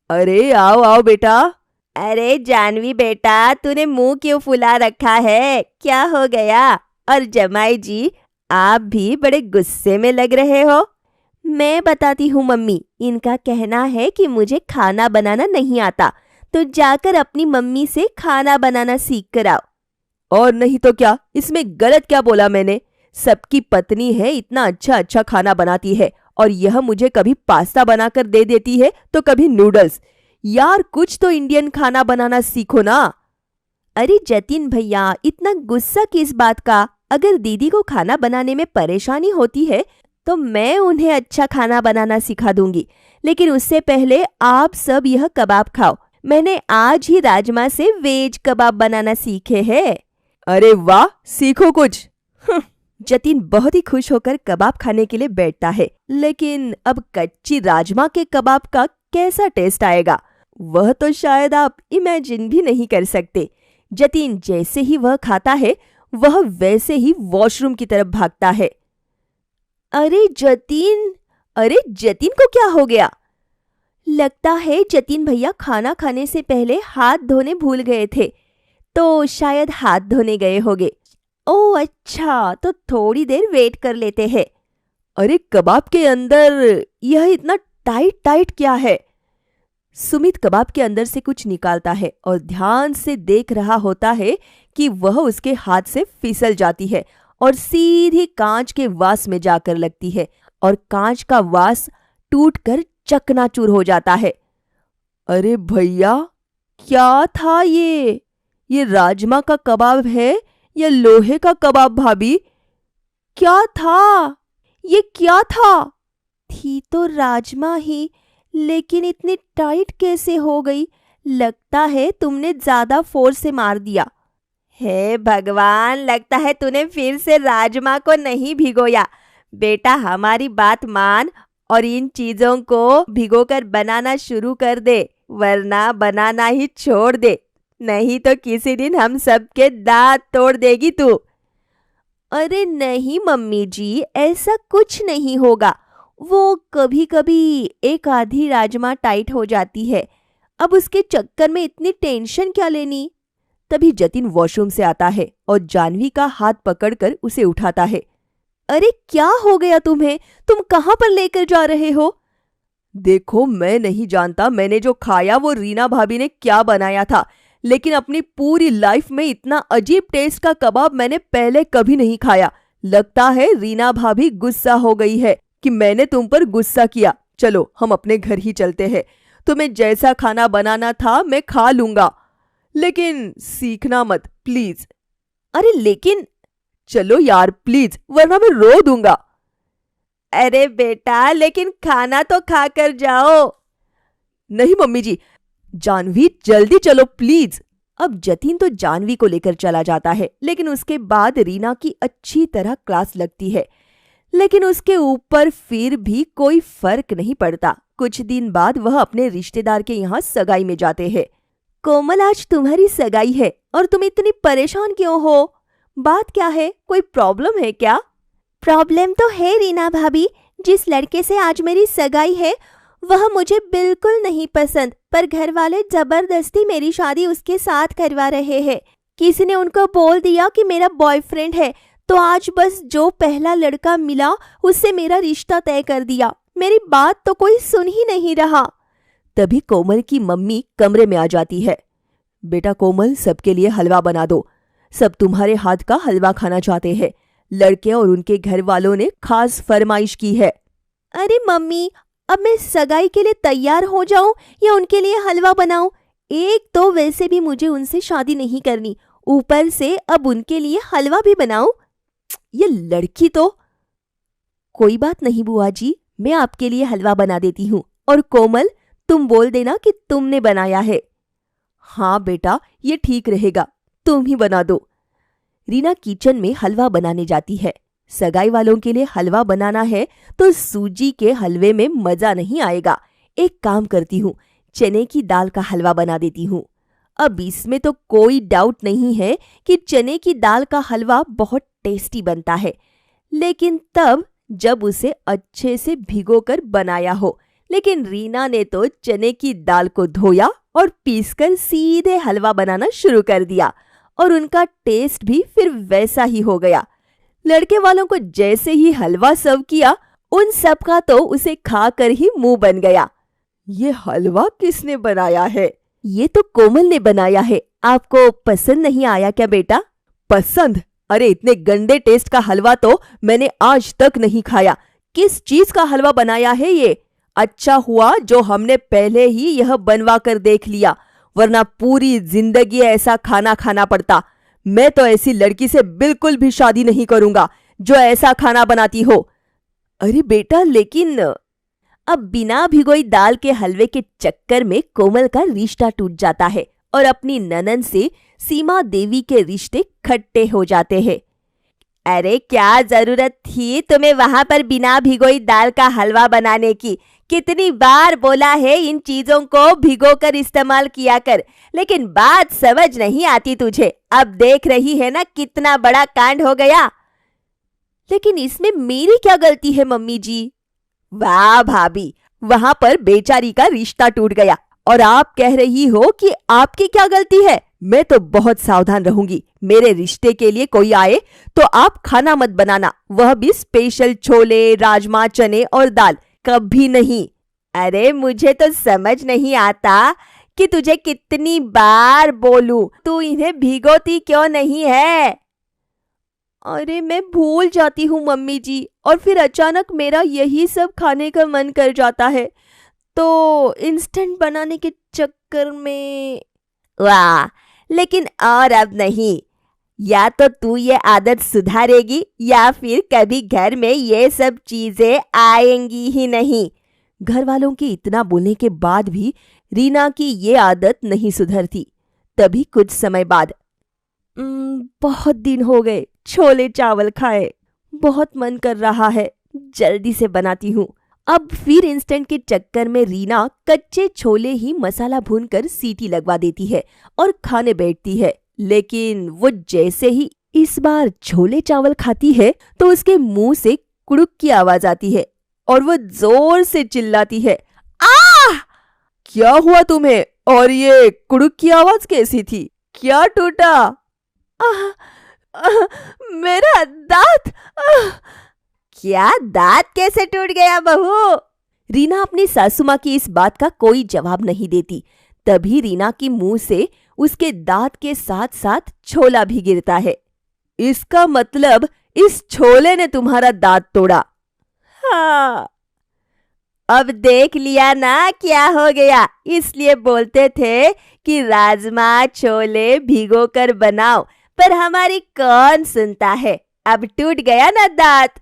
अरे आओ आओ बेटा। अरे जानवी बेटा, तूने मुंह क्यों फुला रखा है? क्या हो गया? और जमाई जी, आप भी बड़े गुस्से में लग रहे हो। मैं बताती हूँ मम्मी, इनका कहना है कि मुझे खाना बनाना नहीं आता, तो जाकर अपनी मम्मी से खाना बनाना सीख कर आओ। और नहीं तो क्या, इसमें गलत क्या बोला मैंने? सबकी पत्नी है, इतना अच्छा अच्छा खाना बनाती है और यह मुझे कभी पास्ता बनाकर दे देती है तो कभी नूडल्स। यार कुछ तो इंडियन खाना बनाना सीखो ना। अरे जतिन भैया, इतना गुस्सा किस बात का? अगर दीदी को खाना बनाने में परेशानी होती है तो मैं उन्हें अच्छा खाना बनाना सिखा दूंगी, लेकिन उससे पहले आप सब यह कबाब खाओ। मैंने आज ही राजमा से वेज कबाब बनाना सीखे हैं। अरे वाह, सीखो कुछ। जतिन बहुत ही खुश होकर कबाब खाने के लिए बैठता है, लेकिन अब कच्ची राजमा के कबाब का कैसा टेस्ट आएगा वह तो शायद आप इमेजिन भी नहीं कर सकते। जतिन जैसे ही वह खाता है वह वैसे ही वॉशरूम की तरफ भागता है। अरे जतिन को क्या हो गया? लगता है जतिन भैया खाना खाने से पहले हाथ धोने भूल गए थे, तो शायद हाथ धोने गए होंगे। ओह अच्छा, तो थोड़ी देर वेट कर लेते हैं। अरे कबाब के अंदर यह इतना टाइट टाइट क्या है? सुमित कबाब के अंदर से कुछ निकालता है और ध्यान से देख रहा होता है कि वह उसके हाथ से फिसल जाती है और सीधी कांच के वास में जाकर लगती है और कांच का वास टूटकर चकनाचूर हो जाता है। अरे भैया, क्या था ये? ये राजमा का कबाब है यह लोहे का कबाब भाभी। क्या था? ये क्या था? थी तो राजमा ही, लेकिन इतनी टाइट कैसे हो गई? लगता है तुमने ज्यादा फोर्स से मार दिया। हे भगवान, लगता है तूने फिर से राजमा को नहीं भिगोया। बेटा हमारी बात मान और इन चीजों को भिगोकर बनाना शुरू कर दे, वरना बनाना ही छोड़ दे, नहीं तो किसी दिन हम सबके दांत तोड़ देगी तू। अरे नहीं मम्मी जी, ऐसा कुछ नहीं होगा। वो कभी कभी एक आधी राजमा टाइट हो जाती है, अब उसके चक्कर में इतनी टेंशन क्या लेनी। तभी जतिन वॉशरूम से आता है और जानवी का हाथ पकड़कर उसे उठाता है। अरे क्या हो गया तुम्हें? तुम कहाँ पर लेकर जा रहे हो? देखो, मैं नहीं जानता मैंने जो खाया वो रीना भाभी ने क्या बनाया था, लेकिन अपनी पूरी लाइफ में इतना अजीब टेस्ट का कबाब मैंने पहले कभी नहीं खाया। लगता है रीना भाभी गुस्सा हो गई है कि मैंने तुम पर गुस्सा किया। चलो हम अपने घर ही चलते हैं। तुम्हें जैसा खाना बनाना था मैं खा लूंगा, लेकिन सीखना मत प्लीज। अरे लेकिन चलो यार प्लीज, वरना मैं रो दूंगा। अरे बेटा, लेकिन खाना तो खा कर जाओ। नहीं मम्मी जी, जानवी जल्दी चलो प्लीज। अब जतिन तो जानवी को लेकर चला जाता है, लेकिन उसके बाद रीना की अच्छी तरह क्लास लगती है, लेकिन उसके ऊपर फिर भी कोई फर्क नहीं पड़ता। कुछ दिन बाद वह अपने रिश्तेदार के यहाँ सगाई में जाते हैं। कोमल, आज तुम्हारी सगाई है और तुम इतनी परेशान क्यों हो? बात क्या है? कोई प्रॉब्लम है क्या? प्रॉब्लम तो है रीना भाभी। जिस लड़के से आज मेरी सगाई है वह मुझे बिल्कुल नहीं पसंद, पर घर वाले जबरदस्ती मेरी शादी उसके साथ करवा रहे हैं। किसी ने उनको बोल दिया कि मेरा बॉयफ्रेंड है, तो आज बस जो पहला लड़का मिला उससे मेरा रिश्ता तय कर दिया। मेरी बात तो कोई सुन ही नहीं रहा। तभी कोमल की मम्मी कमरे में आ जाती है। बेटा कोमल, सबके लिए हलवा बना दो। सब तुम्हारे हाथ का हलवा खाना चाहते हैं। लड़के और उनके घर वालों ने खास फरमाइश की है। अरे मम्मी, अब मैं सगाई के लिए तैयार हो जाऊं या उनके लिए हलवा बनाऊं? एक तो वैसे भी मुझे उनसे शादी नहीं करनी, ऊपर से अब उनके लिए हलवा भी बनाऊं? ये लड़की तो। कोई बात नहीं बुआ जी, मैं आपके लिए हलवा बना देती हूँ, और कोमल तुम बोल देना कि तुमने बनाया है। हाँ बेटा, ये ठीक रहेगा, तुम ही बना दो। रीना किचन में हलवा बनाने जाती है। सगाई वालों के लिए हलवा बनाना है तो सूजी के हलवे में मजा नहीं आएगा। एक काम करती हूँ, चने की दाल का हलवा बना देती हूँ। अब इसमें तो कोई डाउट नहीं है कि चने की दाल का हलवा बहुत टेस्टी बनता है, लेकिन तब जब उसे अच्छे से भिगोकर बनाया हो। लेकिन रीना ने तो चने की दाल को धोया और पीसकर सीधे हलवा बनाना शुरू कर दिया, और उनका टेस्ट भी फिर वैसा ही हो गया। लड़के वालों को जैसे ही हलवा सर्व किया, उन सब का तो उसे खाकर ही मुंह बन गया। ये हलवा किसने बनाया है? ये तो कोमल ने बनाया है। आपको पसंद नहीं आया क्या बेटा? पसंद? अरे इतने गंदे टेस्ट का हलवा तो मैंने आज तक नहीं खाया। किस चीज का हलवा बनाया है ये? अच्छा हुआ जो हमने पहले ही यह बनवा कर देख लिया, वरना पूरी जिंदगी ऐसा खाना खाना पड़ता। मैं तो ऐसी लड़की से बिल्कुल भी शादी नहीं करूंगा जो ऐसा खाना बनाती हो। अरे बेटा, लेकिन अब बिना भिगोई दाल के हलवे के चक्कर में कोमल का रिश्ता टूट जाता है और अपनी ननद से सीमा देवी के रिश्ते खट्टे हो जाते हैं। अरे क्या जरूरत थी तुम्हें वहां पर बिना भिगोई दाल का हलवा बनाने की? कितनी बार बोला है इन चीजों को भिगोकर इस्तेमाल किया कर, लेकिन बात समझ नहीं आती तुझे। अब देख रही है ना कितना बड़ा कांड हो गया। लेकिन इसमें मेरी क्या गलती है मम्मी जी? वाह भाभी, वहां पर बेचारी का रिश्ता टूट गया और आप कह रही हो कि आपकी क्या गलती है? मैं तो बहुत सावधान रहूंगी। मेरे रिश्ते के लिए कोई आए तो आप खाना मत बनाना, वह भी स्पेशल छोले, राजमा, चने और दाल। कभी नहीं। अरे मुझे तो समझ नहीं आता कि तुझे कितनी बार बोलूं, तू इन्हें भिगोती क्यों नहीं है? अरे मैं भूल जाती हूँ मम्मी जी, और फिर अचानक मेरा यही सब खाने का मन कर जाता है, तो इंस्टेंट बनाने के चक्कर में। वाह, लेकिन और अब नहीं, या तो तू ये आदत सुधारेगी या फिर कभी घर में ये सब चीजें आएंगी ही नहीं। घर वालों के इतना बोलने के बाद भी रीना की ये आदत नहीं सुधरती। तभी कुछ समय बाद, बहुत दिन हो गए छोले चावल खाए, बहुत मन कर रहा है, जल्दी से बनाती हूँ। अब फिर इंस्टेंट के चक्कर में रीना कच्चे छोले ही मसाला भूनकर सीटी लगवा देती है और खाने बैठती है। लेकिन वो जैसे ही इस बार छोले चावल खाती है तो उसके मुंह से कुड़ुक की आवाज आती है और वो जोर से चिल्लाती है, आ! क्या हुआ तुम्हें? और ये कुड़ुक की आवाज कैसी थी? क्या टूटा? मेरा दांत। क्या दांत कैसे टूट गया बहू? रीना अपनी सासू माँ की इस बात का कोई जवाब नहीं देती। तभी रीना की मुंह से उसके दांत के साथ साथ छोला भी गिरता है। इसका मतलब इस छोले ने तुम्हारा दांत तोड़ा। हाँ, अब देख लिया ना क्या हो गया। इसलिए बोलते थे कि राजमा छोले भिगो कर बनाओ, पर हमारी कौन सुनता है। अब टूट गया ना दांत।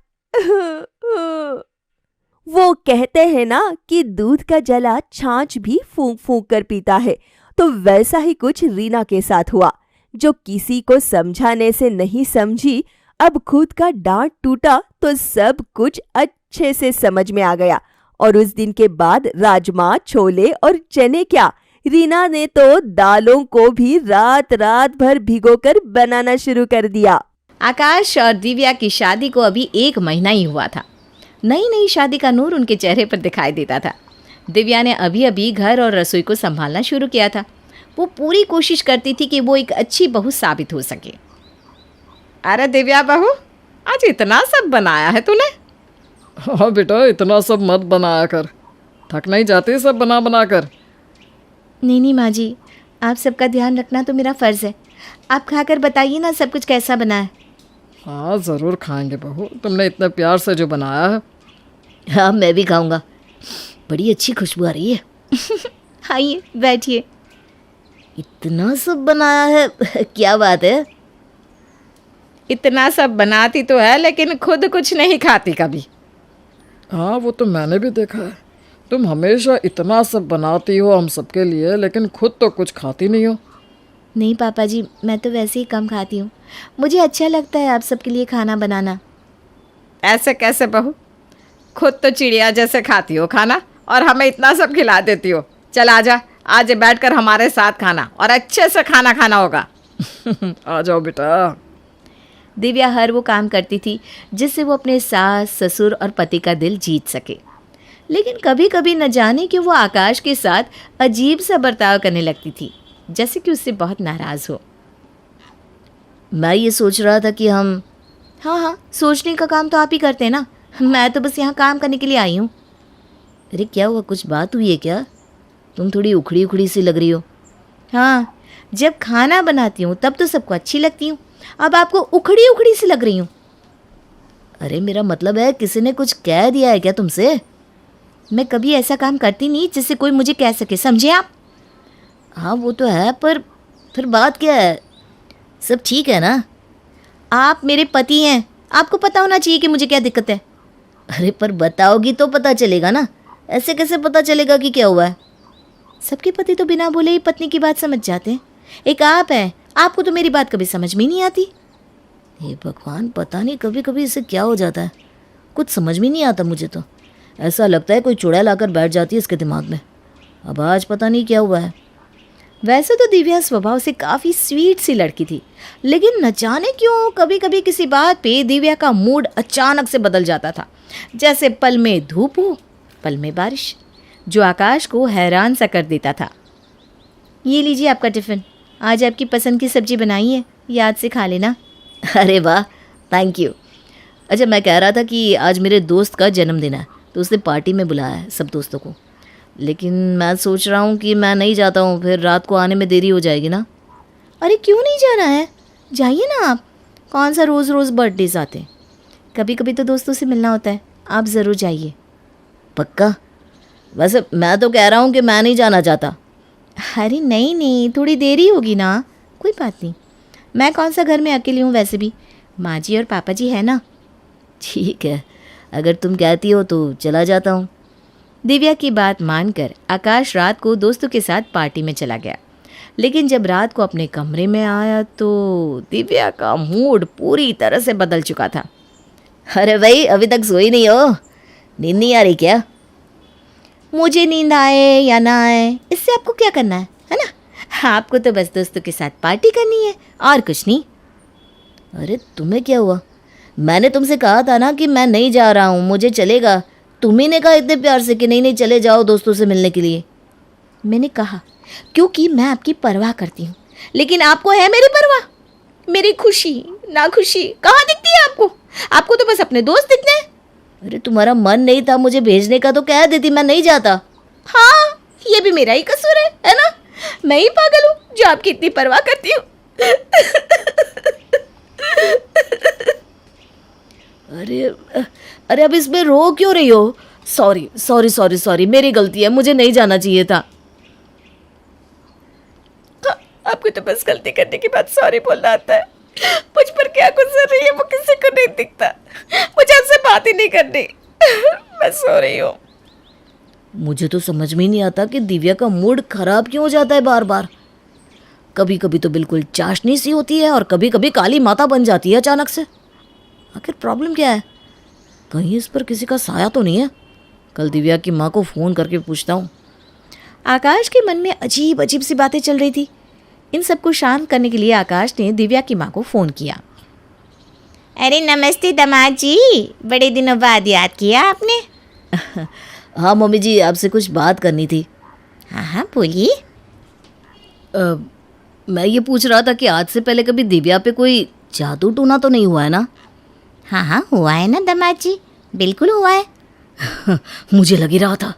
वो कहते हैं ना कि दूध का जला छाछ भी फूंक फूंक कर पीता है, तो वैसा ही कुछ रीना के साथ हुआ। जो किसी को समझाने से नहीं समझी, अब खुद का दांत टूटा तो सब कुछ अच्छे से समझ में आ गया। और उस दिन के बाद राजमा छोले और चने क्या, रीना ने तो दालों को भी रात रात भर भिगोकर बनाना शुरू कर दिया। आकाश और दिव्या की शादी को अभी 1 महीना ही हुआ था। नई नई शादी का नूर उनके चेहरे पर दिखाई देता था। दिव्या ने अभी अभी घर और रसोई को संभालना शुरू किया था। वो पूरी कोशिश करती थी कि वो एक अच्छी बहू साबित हो सके। अरे दिव्या बहू, आज इतना सब बनाया है तूने? हाँ बेटा, इतना सब मत बनाया कर, थक नहीं जाती सब बना बना कर। नहीं माँ जी, आप सबका ध्यान रखना तो मेरा फ़र्ज़ है। आप खाकर बताइए ना सब कुछ कैसा बना है। हाँ ज़रूर खाएंगे बहू, तुमने इतने प्यार से जो बनाया है। हाँ मैं भी खाऊंगा, बड़ी अच्छी खुशबू आ रही है। आइए बैठिए। इतना सब बनाया है, क्या बात है? इतना सब बनाती तो है लेकिन खुद कुछ नहीं खाती कभी। हाँ वो तो मैंने भी देखा है, तुम हमेशा इतना सब बनाती हो हम सबके लिए, लेकिन खुद तो कुछ खाती नहीं हो। नहीं पापा जी, मैं तो वैसे ही कम खाती हूँ। मुझे अच्छा लगता है आप सबके लिए खाना बनाना। ऐसे कैसे बहू? खुद तो चिड़िया जैसे खाती हो खाना और हमें इतना सब खिला देती हो। चल आजा, आज बैठकर हमारे साथ खाना और अच्छे से खाना खाना होगा। आ जाओ बेटा। दिव्या हर वो काम करती थी जिससे वो अपने सास ससुर और पति का दिल जीत सके, लेकिन कभी कभी न जाने कि वो आकाश के साथ अजीब सा बर्ताव करने लगती थी, जैसे कि उससे बहुत नाराज़ हो। मैं ये सोच रहा था कि हम हाँ, सोचने का काम तो आप ही करते हैं ना, मैं तो बस यहाँ काम करने के लिए आई हूँ। अरे क्या हुआ, कुछ बात हुई है क्या? तुम थोड़ी उखड़ी उखड़ी सी लग रही हो। हाँ, जब खाना बनाती हूँ तब तो सबको अच्छी लगती हूँ, अब आपको उखड़ी उखड़ी सी लग रही हूँ। अरे मेरा मतलब है किसी ने कुछ कह दिया है क्या तुमसे? मैं कभी ऐसा काम करती नहीं जिससे कोई मुझे कह सके, समझे आप? हाँ वो तो है, पर फिर बात क्या है? सब ठीक है ना? आप मेरे पति हैं, आपको पता होना चाहिए कि मुझे क्या दिक्कत है। अरे पर बताओगी तो पता चलेगा ना, ऐसे कैसे पता चलेगा कि क्या हुआ है? सबके पति तो बिना बोले ही पत्नी की बात समझ जाते हैं, एक आप हैं, आपको तो मेरी बात कभी समझ में नहीं आती। हे भगवान, पता नहीं कभी कभी इसे क्या हो जाता है, कुछ समझ में नहीं आता मुझे तो। ऐसा लगता है कोई चुड़ैल लाकर बैठ जाती है इसके दिमाग में। अब आज पता नहीं क्या हुआ है। वैसे तो दिव्या स्वभाव से काफ़ी स्वीट सी लड़की थी, लेकिन न जाने क्यों कभी कभी किसी बात पे दिव्या का मूड अचानक से बदल जाता था, जैसे पल में धूप हो पल में बारिश, जो आकाश को हैरान सा कर देता था। ये लीजिए आपका टिफ़िन, आज आपकी पसंद की सब्जी बनाई है, याद से खा लेना। अरे वाह, थैंक यू। अच्छा, मैं कह रहा था कि आज मेरे दोस्त का जन्मदिन है, तो उसने पार्टी में बुलाया है सब दोस्तों को, लेकिन मैं सोच रहा हूँ कि मैं नहीं जाता हूँ, फिर रात को आने में देरी हो जाएगी ना। अरे क्यों नहीं जाना है, जाइए ना आप, कौन सा रोज़ रोज़ बर्थडेज आते हैं, कभी कभी तो दोस्तों से मिलना होता है, आप ज़रूर जाइए। पक्का? वैसे मैं तो कह रहा हूँ कि मैं नहीं जाना चाहता। अरे नहीं, थोड़ी देरी होगी ना, कोई बात नहीं, मैं कौन सा घर में अकेली हूँ, वैसे भी माँ जी और पापा जी है ना। ठीक है, अगर तुम कहती हो तो चला जाता हूँ। दिव्या की बात मानकर आकाश रात को दोस्तों के साथ पार्टी में चला गया। लेकिन जब रात को अपने कमरे में आया तो दिव्या का मूड पूरी तरह से बदल चुका था। अरे भाई, अभी तक सोई नहीं हो? नींद नहीं आ रही क्या? मुझे नींद आए या ना आए, इससे आपको क्या करना है ना? आपको तो बस दोस्तों के साथ पार्टी करनी है और कुछ नहीं। अरे तुम्हें क्या हुआ? मैंने तुमसे कहा था ना कि मैं नहीं जा रहा हूँ, मुझे चलेगा। तुम्ही ने कहा इतने प्यार से कि नहीं नहीं चले जाओ दोस्तों से मिलने के लिए। मैंने कहा क्योंकि मैं आपकी परवाह करती हूँ, लेकिन आपको है मेरी परवाह? मेरी खुशी ना खुशी कहाँ दिखती है आपको? आपको तो बस अपने दोस्त दिखते हैं। अरे तुम्हारा मन नहीं था मुझे भेजने का तो कह देती, मैं नहीं जाता। हाँ, ये भी मेरा ही कसूर है ना? मैं ही पागल हूँ जो आपकी इतनी परवाह करती हूँ। अरे अरे अब इसमें रो क्यों रही हो? सॉरी सॉरी सॉरी सॉरी, मेरी गलती है, मुझे नहीं जाना चाहिए था। आपको तो बस गलती करने के बाद सॉरी बोलना आता है। मुझ पर क्या गुजर रही है वो किसी को नहीं दिखता। मुझे आपसे बात ही नहीं करनी। मैं सो रही हूँ। मुझे तो समझ में ही नहीं आता कि दिव्या का मूड खराब क्यों हो जाता है बार बार। कभी कभी तो बिल्कुल चाशनी सी होती है और कभी कभी काली माता बन जाती है अचानक से। आखिर प्रॉब्लम क्या है? कहीं इस पर किसी का साया तो नहीं है? कल दिव्या की माँ को फ़ोन करके पूछता हूँ। आकाश के मन में अजीब अजीब सी बातें चल रही थी। इन सबको शांत करने के लिए आकाश ने दिव्या की माँ को फ़ोन किया। अरे नमस्ते दामाद जी, बड़े दिनों बाद याद किया आपने। हाँ मम्मी जी, आपसे कुछ बात करनी थी। हाँ हाँ बोलिए। मैं ये पूछ रहा था कि आज से पहले कभी दिव्या पे कोई जादू टूना तो नहीं हुआ है ना? हाँ हाँ हुआ है ना दामाद जी, बिल्कुल हुआ है। मुझे लग ही रहा था।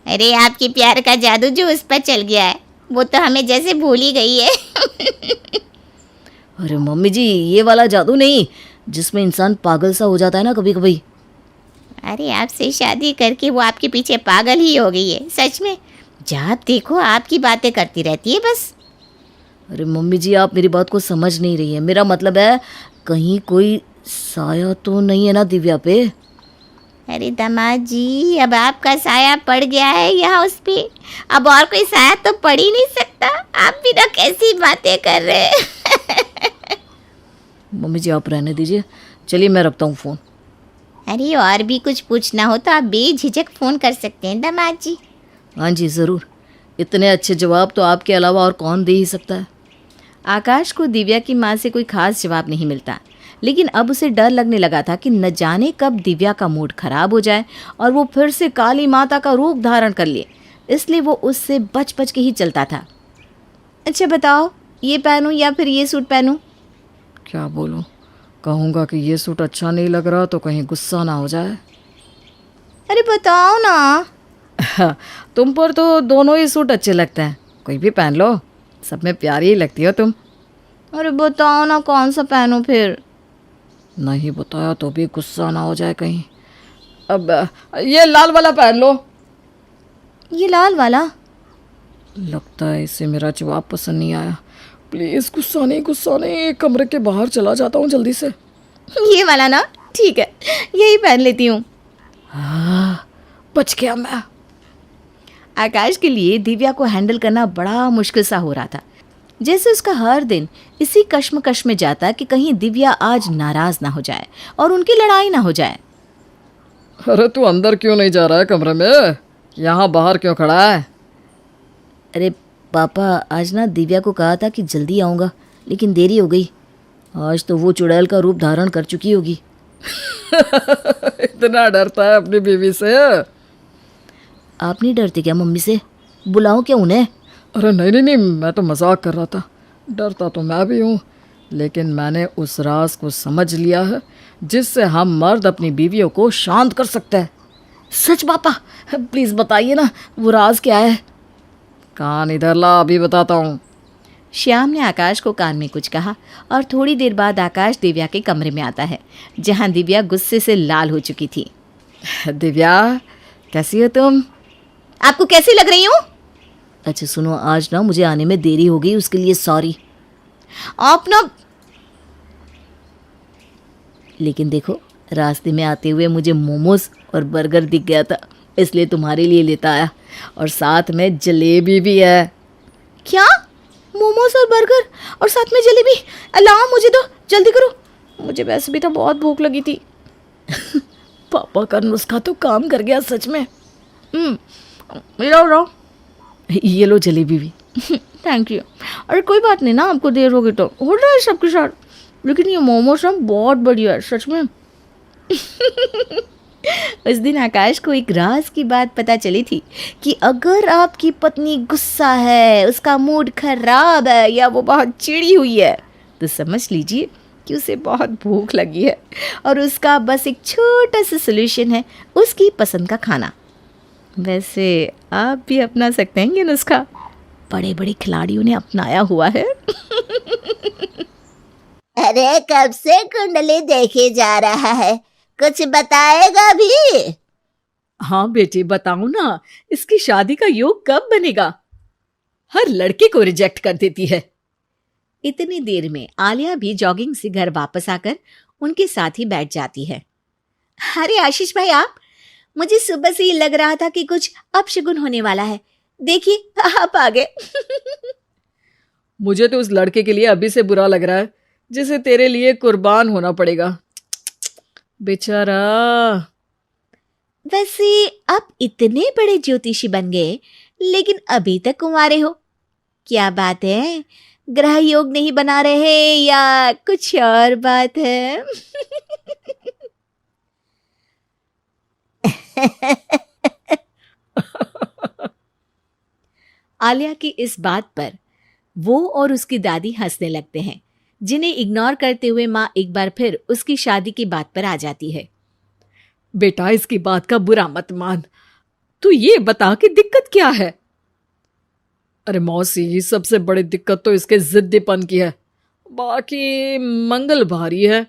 अरे आपके प्यार का जादू जो उस पर चल गया है वो तो हमें जैसे भूल ही गई है। अरे मम्मी जी, ये वाला जादू नहीं जिसमें इंसान पागल सा हो जाता है ना कभी कभी। अरे आपसे शादी करके वो आपके पीछे पागल ही हो गई है, सच में। जहाँ देखो आपकी बातें करती रहती है बस। अरे मम्मी जी, आप मेरी बात को समझ नहीं रही है। मेरा मतलब है कहीं कोई साया तो नहीं है ना दिव्या पे? अरे दामाद जी, अब आपका साया पड़ गया है यहाँ उस पे, अब और कोई साया तो पड़ ही नहीं सकता। आप भी ना कैसी बातें कर रहे हैं। मम्मी जी आप रहने दीजिए, चलिए मैं रखता हूँ फ़ोन। अरे और भी कुछ पूछना हो तो आप बेझिझक फ़ोन कर सकते हैं दामाद जी। हाँ जी ज़रूर, इतने अच्छे जवाब तो आपके अलावा और कौन दे ही सकता है। आकाश को दिव्या की माँ से कोई खास जवाब नहीं मिलता, लेकिन अब उसे डर लगने लगा था कि न जाने कब दिव्या का मूड खराब हो जाए और वो फिर से काली माता का रूप धारण कर ले। इसलिए वो उससे बच बच के ही चलता था। अच्छा बताओ, ये पहनूं या फिर ये सूट पहनूं? क्या बोलूं? कहूँगा कि ये सूट अच्छा नहीं लग रहा तो कहीं गुस्सा ना हो जाए। अरे बताओ ना। तुम पर तो दोनों ही सूट अच्छे लगते हैं, कोई भी पहन लो, सब में प्यारी ही लगती हो तुम। अरे बताओ ना कौन सा पहनूं फिर? नहीं बताया तो भी गुस्सा ना हो जाए कहीं। अब ये लाल वाला पहन लो। ये लाल वाला? लगता है इसे मेरा जवाब पसंद नहीं आया। प्लीज़ गुस्सा नहीं, कमरे के बाहर चला जाता हूँ जल्दी से। ये वाला ना? ठीक है, यही पहन लेती हूँ। बच गया मैं। आकाश के लिए दिव्या को हैंडल करना बड़ा मुश्किल सा हो रहा था। जैसे उसका हर दिन इसी कश्मकश में जाता कि कहीं दिव्या आज नाराज ना हो जाए और उनकी लड़ाई ना हो जाए। अरे तू अंदर क्यों नहीं जा रहा है कमरे में? यहाँ बाहर क्यों खड़ा है? अरे पापा, आज ना दिव्या को कहा था कि जल्दी आऊँगा, लेकिन देरी हो गई। आज तो वो चुड़ैल का रूप धारण कर चुकी होगी। इतना डरता है अपनी बीवी से? आप नहीं डरते क्या मम्मी से? बुलाऊं क्या उन्हें? अरे नहीं, मैं तो मजाक कर रहा था। डरता तो मैं भी हूँ, लेकिन मैंने उस राज को समझ लिया है जिससे हम मर्द अपनी बीवियों को शांत कर सकते हैं। सच पापा? प्लीज़ बताइए ना, वो राज क्या है? कान इधर ला, अभी बताता हूँ। श्याम ने आकाश को कान में कुछ कहा और थोड़ी देर बाद आकाश दिव्या के कमरे में आता है, जहाँ दिव्या गुस्से से लाल हो चुकी थी। दिव्या कैसी हो तुम? आपको कैसी लग रही हूँ? अच्छा सुनो, आज ना मुझे आने में देरी हो गई, उसके लिए सॉरी। आप ना लेकिन देखो रास्ते में आते हुए मुझे मोमोज और बर्गर दिख गया था, इसलिए तुम्हारे लिए लेता आया, और साथ में जलेबी भी है। क्या? मोमोज और बर्गर और साथ में जलेबी? अल्लाह मुझे दो, जल्दी करो, मुझे वैसे भी तो बहुत भूख लगी थी। पापा का नुस्खा तो काम कर गया सच में। लो ये लो जलेबी भी। Thank you. अरे कोई बात नहीं ना, आपको देर होगी तो हो रहा है सबके साथ, लेकिन ये मोमोज ना बहुत बढ़िया है सच में। उस दिन आकाश को एक राज की बात पता चली थी कि अगर आपकी पत्नी गुस्सा है, उसका मूड खराब है या वो बहुत चिड़ी हुई है, तो समझ लीजिए कि उसे बहुत भूख लगी है और उसका बस एक छोटा सा सलूशन है, उसकी पसंद का खाना। वैसे आप भी अपना सकते हैं ये नुस्खा, बड़े बड़े खिलाड़ियों ने अपनाया हुआ है। अरे कब से कुंडली देखे जा रहा है, कुछ बताएगा भी? हाँ बेटी बताऊं ना, इसकी शादी का योग कब बनेगा? हर लड़के को रिजेक्ट कर देती है। इतनी देर में आलिया भी जॉगिंग से घर वापस आकर उनके साथ ही बैठ जाती है। अरे आशीष भाई, आप, मुझे सुबह से ही लग रहा था कि कुछ अपशगुन होने वाला है, देखिए आप आ गए। मुझे तो उस लड़के के लिए अभी से बुरा लग रहा है जिसे तेरे लिए कुर्बान होना पड़ेगा, बेचारा। वैसे आप इतने बड़े ज्योतिषी बन गए लेकिन अभी तक कुंवारे हो, क्या बात है? ग्रह योग नहीं बना रहे या कुछ और बात है? आलिया की इस बात पर वो और उसकी दादी हंसने लगते हैं, जिन्हें इग्नोर करते हुए माँ एक बार फिर उसकी शादी की बात पर आ जाती है। बेटा इसकी बात का बुरा मत मान, तू ये बता कि दिक्कत क्या है? अरे मौसी, सबसे बड़ी दिक्कत तो इसके जिद्दीपन की है, बाकी मंगल भारी है।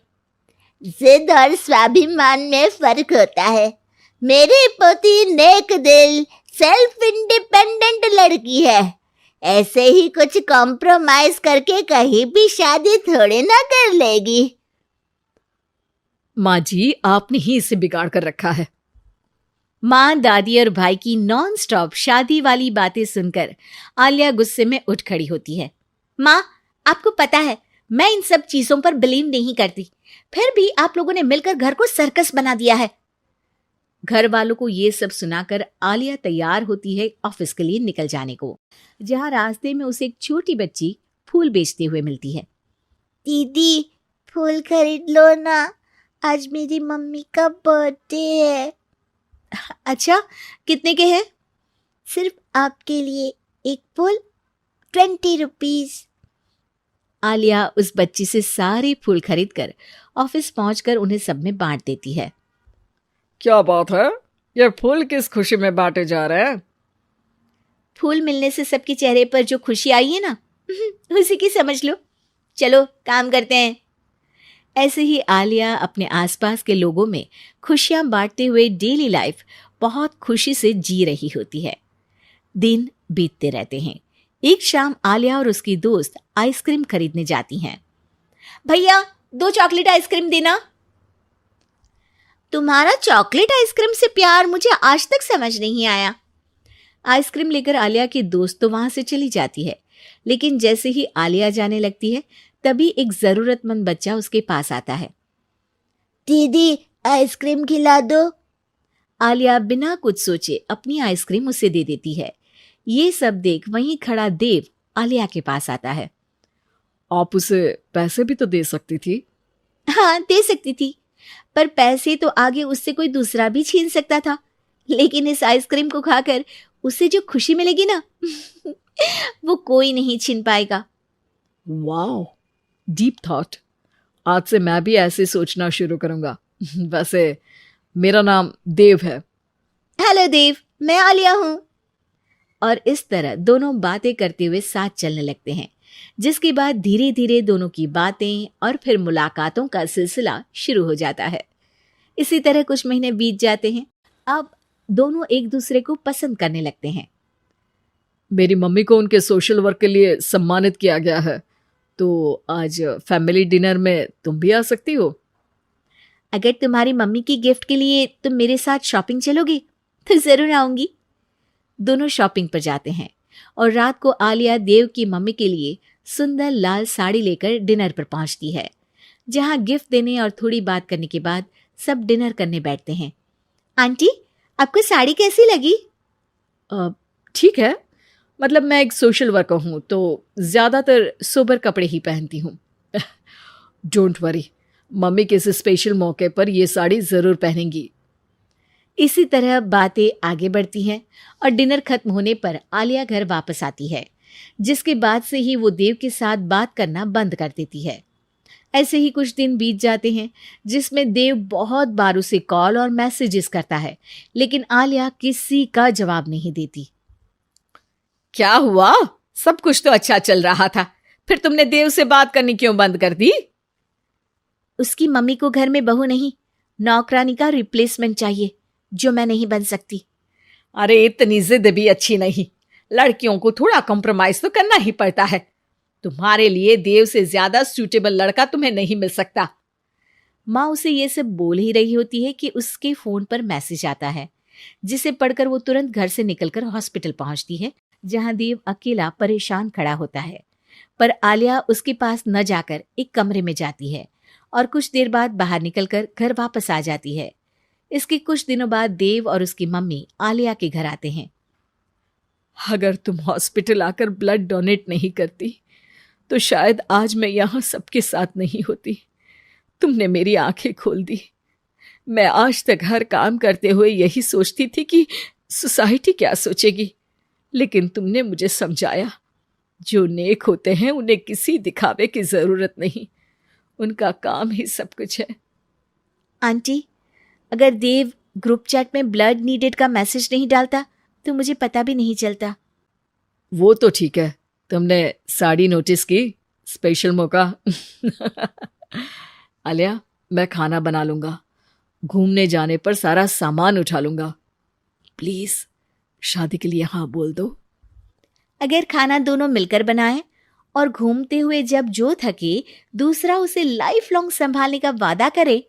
जिद और स्वाभिमान में फर्क होता है। मेरी पोती नेक दिल, सेल्फ इंडिपेंडेंट लड़की है, ऐसे ही कुछ कॉम्प्रोमाइज करके कहीं भी शादी थोड़ी ना कर लेगी। माँ जी, आपने ही इसे बिगाड़ कर रखा है। माँ, दादी और भाई की नॉन स्टॉप शादी वाली बातें सुनकर आलिया गुस्से में उठ खड़ी होती है। माँ, आपको पता है मैं इन सब चीजों पर बिलीव नहीं करती, फिर भी आप लोगों ने मिलकर घर को सर्कस बना दिया है। घर वालों को ये सब सुनाकर आलिया तैयार होती है ऑफिस के लिए निकल जाने को, जहाँ रास्ते में उसे एक छोटी बच्ची फूल बेचते हुए मिलती है। दीदी फूल खरीद लो ना, आज मेरी मम्मी का बर्थडे है। अच्छा, कितने के हैं? सिर्फ आपके लिए एक फूल, 20 रुपीज। आलिया उस बच्ची से सारे फूल खरीदकर ऑफिस पहुंचकर उन्हें सब में बांट देती है। क्या बात है, ये फूल किस खुशी में बांटे जा रहे हैं? फूल मिलने से सबके चेहरे पर जो खुशी आई है ना, उसी की समझ लो। चलो काम करते हैं। ऐसे ही आलिया अपने आसपास के लोगों में खुशियां बांटते हुए डेली लाइफ बहुत खुशी से जी रही होती है। दिन बीतते रहते हैं। एक शाम आलिया और उसकी दोस्त आइसक्रीम खरीदने जाती हैं। भैया 2 चॉकलेट आइसक्रीम देना। तुम्हारा चॉकलेट आइसक्रीम से प्यार मुझे आज तक समझ नहीं आया। आइसक्रीम लेकर आलिया की दोस्त तो वहां से चली जाती है, लेकिन जैसे ही आलिया जाने लगती है तभी एक जरूरतमंद बच्चा उसके पास आता है। दीदी आइसक्रीम खिला दो। आलिया बिना कुछ सोचे अपनी आइसक्रीम उसे दे देती है। ये सब देख वहीं खड़ा देव आलिया के पास आता है। आप उसे पैसे भी तो दे सकती थी। हाँ, दे सकती थी, पर पैसे तो आगे उससे कोई दूसरा भी छीन सकता था, लेकिन इस आइसक्रीम को खाकर उसे जो खुशी मिलेगी ना वो कोई नहीं छीन पाएगा। Wow, deep thought. आज से मैं भी ऐसे सोचना शुरू करूंगा। वैसे मेरा नाम देव है। हेलो देव, मैं आलिया हूँ। और इस तरह दोनों बातें करते हुए साथ चलने लगते हैं, जिसके बाद धीरे धीरे दोनों की बातें और फिर मुलाकातों का सिलसिला शुरू हो जाता है। इसी तरह कुछ महीने बीत जाते हैं। अब दोनों एक दूसरे को पसंद करने लगते हैं। मेरी मम्मी को उनके सोशल वर्क के लिए सम्मानित किया गया है, तो आज फैमिली डिनर में तुम भी आ सकती हो। अगर तुम्हारी मम्मी की गिफ्ट के लिए तुम मेरे साथ शॉपिंग चलोगी तो ज़रूर आऊँगी। दोनों शॉपिंग पर जाते हैं और रात को आलिया देव की मम्मी के लिए सुंदर लाल साड़ी लेकर डिनर पर पहुंचती है, जहां गिफ्ट देने और थोड़ी बात करने के बाद सब डिनर करने बैठते हैं। आंटी, आपको साड़ी कैसी लगी? ठीक है, मतलब मैं एक सोशल वर्कर हूँ तो ज़्यादातर सोबर कपड़े ही पहनती हूँ। डोंट वरी, मम्मी के इस स्पेशल मौके पर ये साड़ी ज़रूर पहनेंगी। इसी तरह बातें आगे बढ़ती हैं और डिनर खत्म होने पर आलिया घर वापस आती है, जिसके बाद से ही वो देव के साथ बात करना बंद कर देती है। ऐसे ही कुछ दिन बीत जाते हैं जिसमें देव बहुत बार उसे कॉल और मैसेजेस करता है, लेकिन आलिया किसी का जवाब नहीं देती। क्या हुआ? सब कुछ तो अच्छा चल रहा था, फिर तुमने देव से बात करनी क्यों बंद कर दी? उसकी मम्मी को घर में बहू नहीं, नौकरानी का रिप्लेसमेंट चाहिए, जो मैं नहीं बन सकती। अरे इतनी जिद भी अच्छी नहीं, लड़कियों को थोड़ा कॉम्प्रोमाइज तो करना ही पड़ता है। तुम्हारे लिए देव से ज्यादा सूटेबल लड़का तुम्हें नहीं मिल सकता। माँ उसे ये सब बोल ही रही होती है कि उसके फोन पर मैसेज आता है, जिसे पढ़कर वो तुरंत घर से निकलकर हॉस्पिटल पहुंचती है, जहां देव अकेला परेशान खड़ा होता है। पर आलिया उसके पास न जाकर एक कमरे में जाती है और कुछ देर बाद बाहर निकलकर घर वापस आ जाती है। इसके कुछ दिनों बाद देव और उसकी मम्मी आलिया के घर आते हैं। अगर तुम हॉस्पिटल आकर ब्लड डोनेट नहीं करती तो शायद आज मैं यहाँ सबके साथ नहीं होती। तुमने मेरी आंखें खोल दी। मैं आज तक हर काम करते हुए यही सोचती थी कि सोसाइटी क्या सोचेगी, लेकिन तुमने मुझे समझाया जो नेक होते हैं उन्हें किसी दिखावे की जरूरत नहीं, उनका काम ही सब कुछ है। आंटी, अगर देव ग्रुप चैट में ब्लड नीडेड का मैसेज नहीं डालता तो मुझे पता भी नहीं चलता। वो तो ठीक है, तुमने साड़ी नोटिस की, स्पेशल मौका। आलिया, मैं खाना बना लूंगा, घूमने जाने पर सारा सामान उठा लूंगा। प्लीज शादी के लिए हाँ बोल दो। अगर खाना दोनों मिलकर बनाएं और घूमते हुए जब जो थके दूसरा उसे लाइफ लॉन्ग संभालने का वादा करे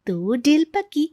तो डील पक्की।